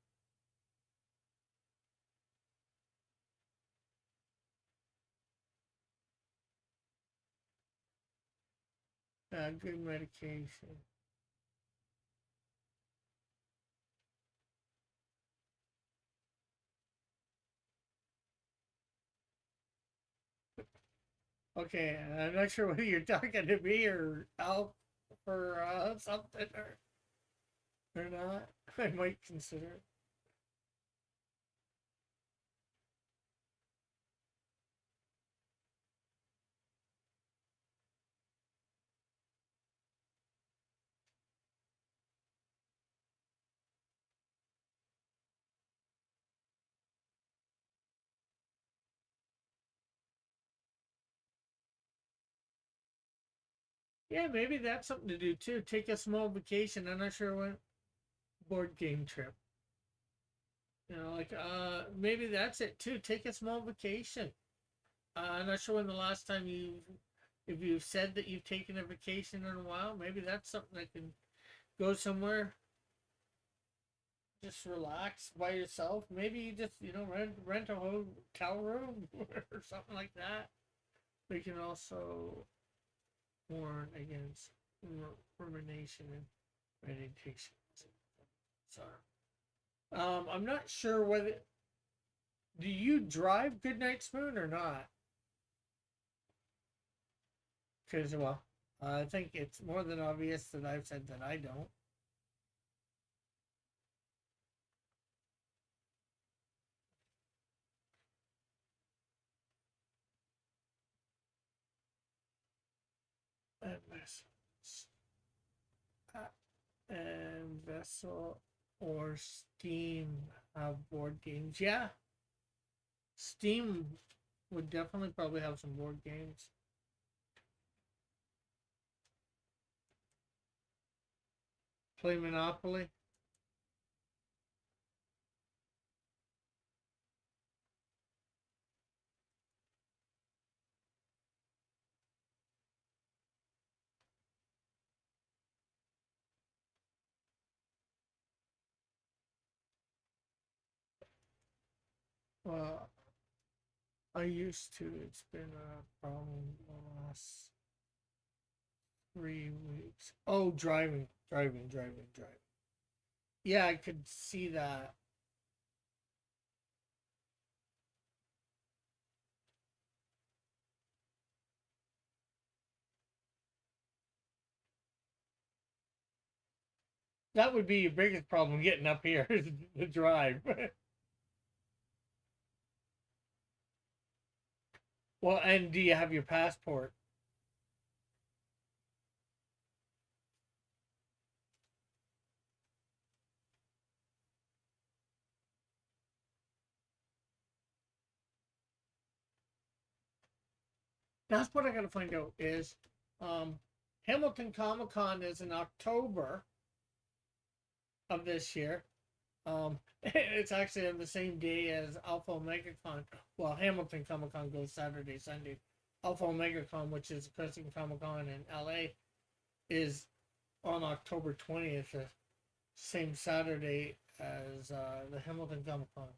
Good medication. Okay, I'm not sure whether you're talking to me or Al for something or not. I might consider it. Yeah, maybe that's something to do too. Take a small vacation. I'm not sure when board game trip. You know, like maybe that's it too. Take a small vacation. I'm not sure when the last time if you've said that you've taken a vacation in a while, maybe that's something that can go somewhere, just relax by yourself. Maybe you just, rent a hotel room or something like that. We can also warn against rumination and meditation. So, I'm not sure whether do you drive Goodnight Spoon or not? Because I think it's more than obvious that I've said that I don't. And Vessel or Steam have board games. Yeah, Steam would definitely probably have some board games. Play Monopoly. Well, I used to. It's been a problem the last 3 weeks. Oh, driving. Yeah, I could see that. That would be your biggest problem getting up here is the drive. Well, and do you have your passport? That's what I gotta find out is um, Hamilton Comic Con is in October of this year. It's actually on the same day as Alpha Omega Con. Well, Hamilton Comic Con goes Saturday, Sunday. Alpha Omega Con, which is Crescent Comic Con in LA, is on October 20th, the same Saturday as the Hamilton Comic Con.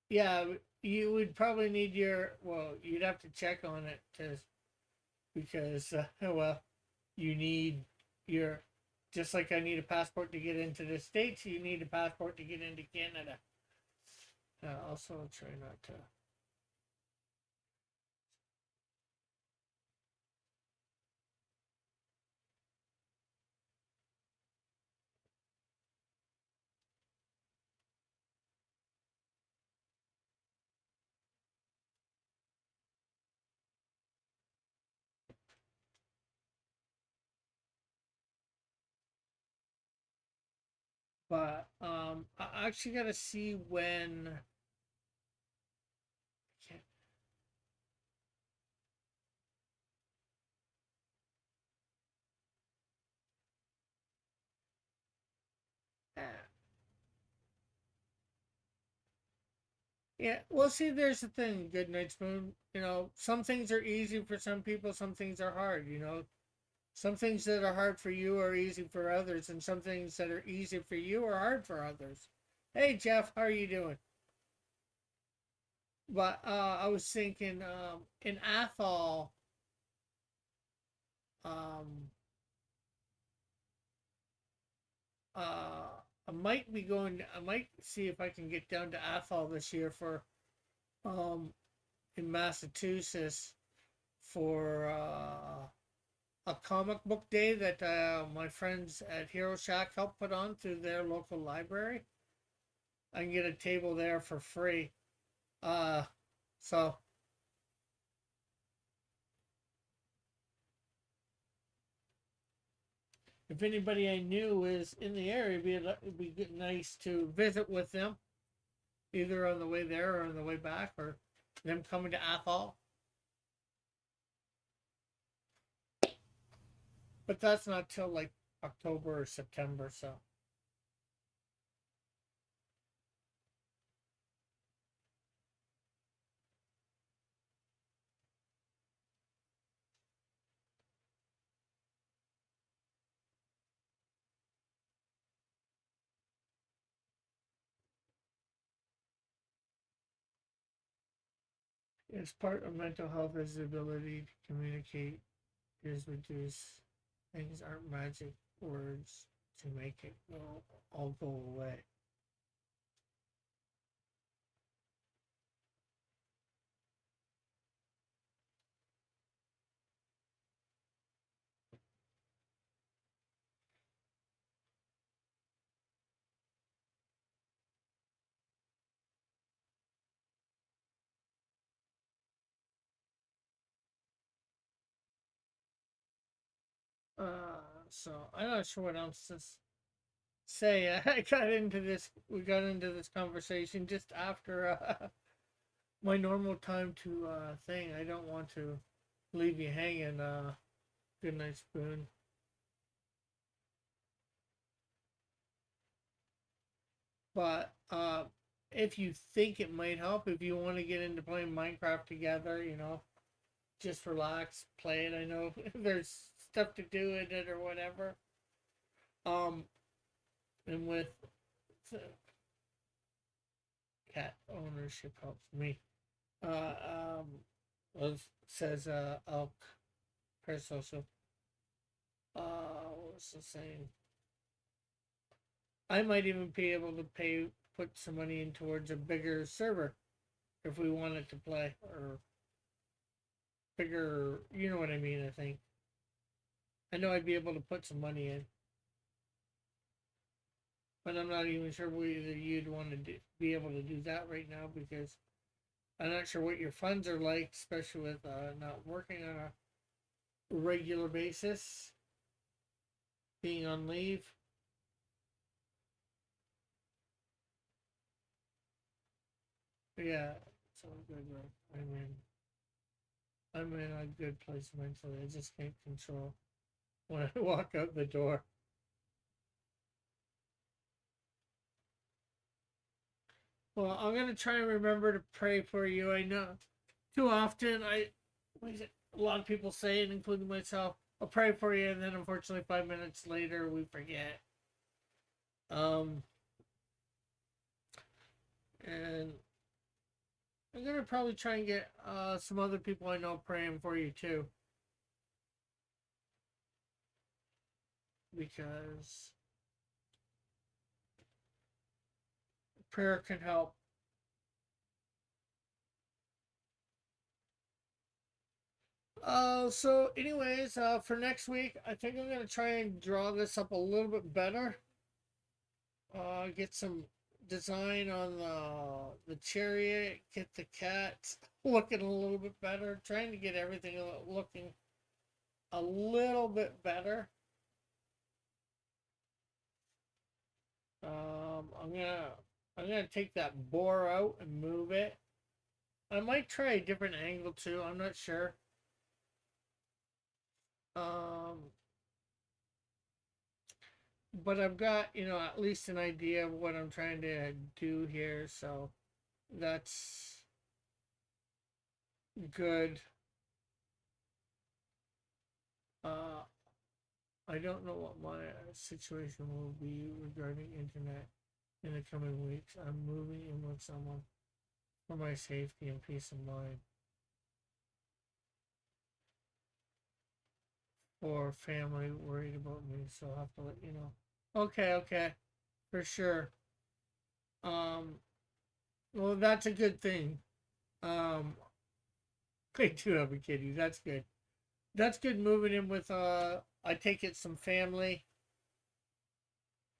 Yeah, you would probably need your, well, you'd have to check on it to, because, well, you need your, just like I need a passport to get into the States, you need a passport to get into Canada. Also, I'll try not to. But I actually got to see when. Yeah, well, see, there's the thing, Good Night Spoon. You know, some things are easy for some people, some things are hard. You know, some things that are hard for you are easy for others, and some things that are easy for you are hard for others. Hey, Jeff, how are you doing? But I was thinking in Athol, um, I might be going. I might see if I can get down to Athol this year for um, in Massachusetts for a comic book day that my friends at Hero Shack helped put on through their local library. I can get a table there for free. Uh, so if anybody I knew is in the area, it'd be nice to visit with them, either on the way there or on the way back, or them coming to Athol. But that's not till like October or September, so it's part of mental health is the ability to communicate is reduce things aren't magic words to make it go all go away. So I'm not sure what else to say. I got into this. We got into this conversation just after my normal time to thing. I don't want to leave you hanging. Good night, Spoon. But if you think it might help, if you want to get into playing Minecraft together, you know, just relax, play it. I know there's stuff to do in it or whatever. Um, and with the cat ownership helps me. Says Elk Parasocial. What was the saying? I might even be able to put some money in towards a bigger server if we wanted to play, or bigger, you know what I mean, I think. I know I'd be able to put some money in, but I'm not even sure whether you'd want to be able to do that right now because I'm not sure what your funds are like, especially with not working on a regular basis, being on leave. Yeah, so good. Right? I'm in a good place mentally. I just can't control when I walk out the door. Well, I'm gonna try and remember to pray for you. I know too often a lot of people say it, including myself. I'll pray for you, and then unfortunately, 5 minutes later, we forget. Um, and I'm gonna probably try and get some other people I know praying for you too, because prayer can help. So anyways, for next week, I think I'm gonna try and draw this up a little bit better. Get some design on the chariot, get the cat looking a little bit better, trying to get everything looking a little bit better. I'm gonna take that boar out and move it. I might try a different angle too. I'm not sure. Um, but I've got at least an idea of what I'm trying to do here, so that's good. Uh, I don't know what my situation will be regarding internet in the coming weeks. I'm moving in with someone for my safety and peace of mind. Or family worried about me, so I'll have to let you know. Okay, okay, for sure. Um, well, that's a good thing. Um, I do have a kitty. That's good. That's good. Moving in with I take it some family.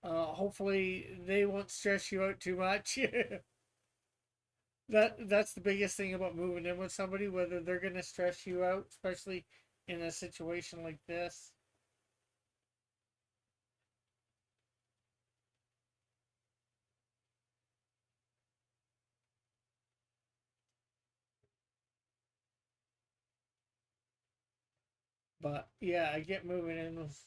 Hopefully they won't stress you out too much. That's the biggest thing about moving in with somebody, whether they're gonna stress you out, especially in a situation like this. But yeah, I get moving in with,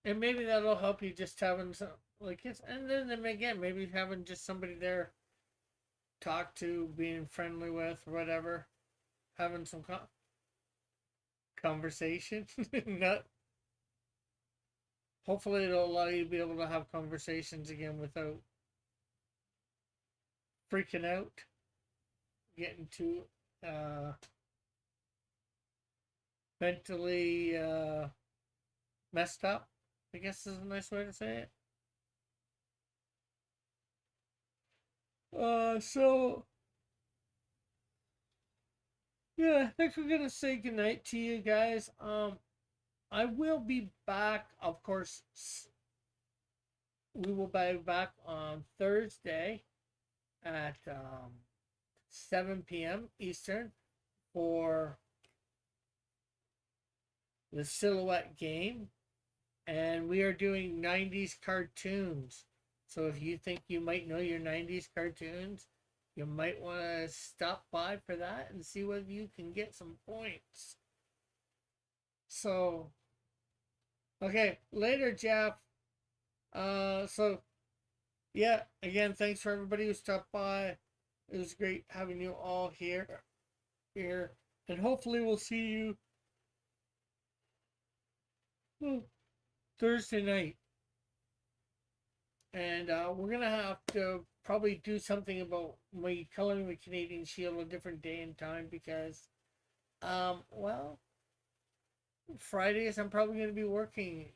and maybe that'll help you just having some like it's, and then again maybe having just somebody there talk to, being friendly with, whatever, having some conversation. Not hopefully it'll allow you to be able to have conversations again without freaking out, getting too uh mentally messed up, I guess is a nice way to say it. So yeah, I think we're gonna say goodnight to you guys. I will be back, of course. We will be back on Thursday at 7 p.m. Eastern for the Silhouette game, and we are doing 90s cartoons. So if you think you might know your 90s cartoons, you might want to stop by for that and see whether you can get some points. So, okay, later, Jeff. So yeah, again, thanks for everybody who stopped by. It was great having you all here, and hopefully we'll see you Thursday night. And we're gonna have to probably do something about my coloring the Canadian Shield a different day and time because, well, Fridays I'm probably gonna be working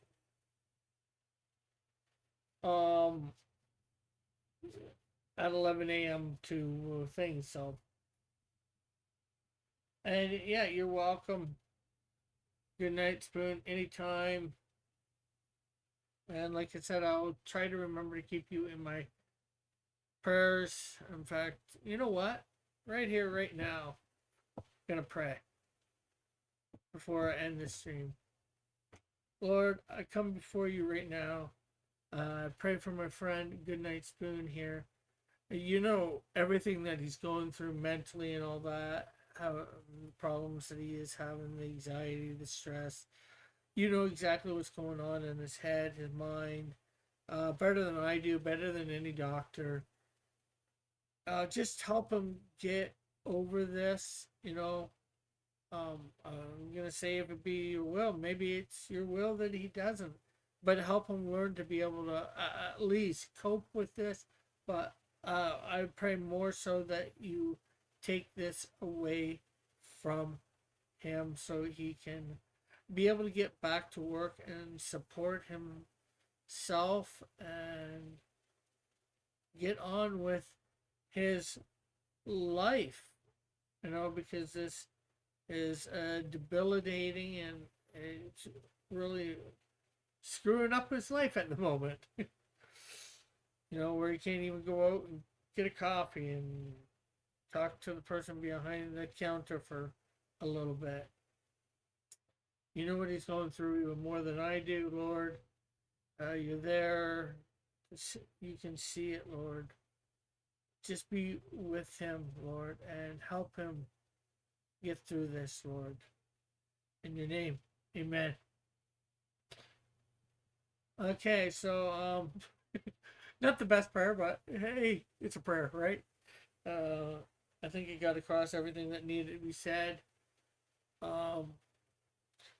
um at 11 a.m. to things. So, and yeah, you're welcome. Good night, Spoon. Anytime. And like I said, I'll try to remember to keep you in my prayers. In fact, you know what? Right here, right now, I'm gonna pray before I end this stream. Lord, I come before you right now. I pray for my friend Goodnight Spoon here. You know everything that he's going through mentally and all that, how problems that he is having, the anxiety, the stress. You know exactly what's going on in his head, his mind, better than I do, better than any doctor. Just help him get over this. I'm gonna say if it be your will, maybe it's your will that he doesn't, but help him learn to be able to at least cope with this. But I pray more so that you take this away from him so he can be able to get back to work and support himself and get on with his life, because this is debilitating and it's really screwing up his life at the moment. Where he can't even go out and get a coffee and talk to the person behind the counter for a little bit. You know what he's going through even more than I do, Lord. You're there. You can see it, Lord. Just be with him, Lord, and help him get through this, Lord. In your name, amen. Okay, so not the best prayer, but hey, it's a prayer, right? I think it got across everything that needed to be said.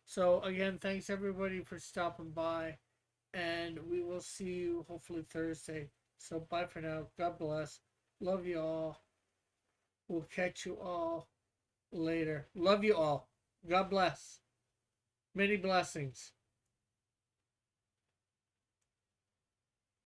So again, thanks everybody for stopping by, and we will see you hopefully Thursday. So bye for now. God bless. Love you all. We'll catch you all later. Love you all. God bless. Many blessings.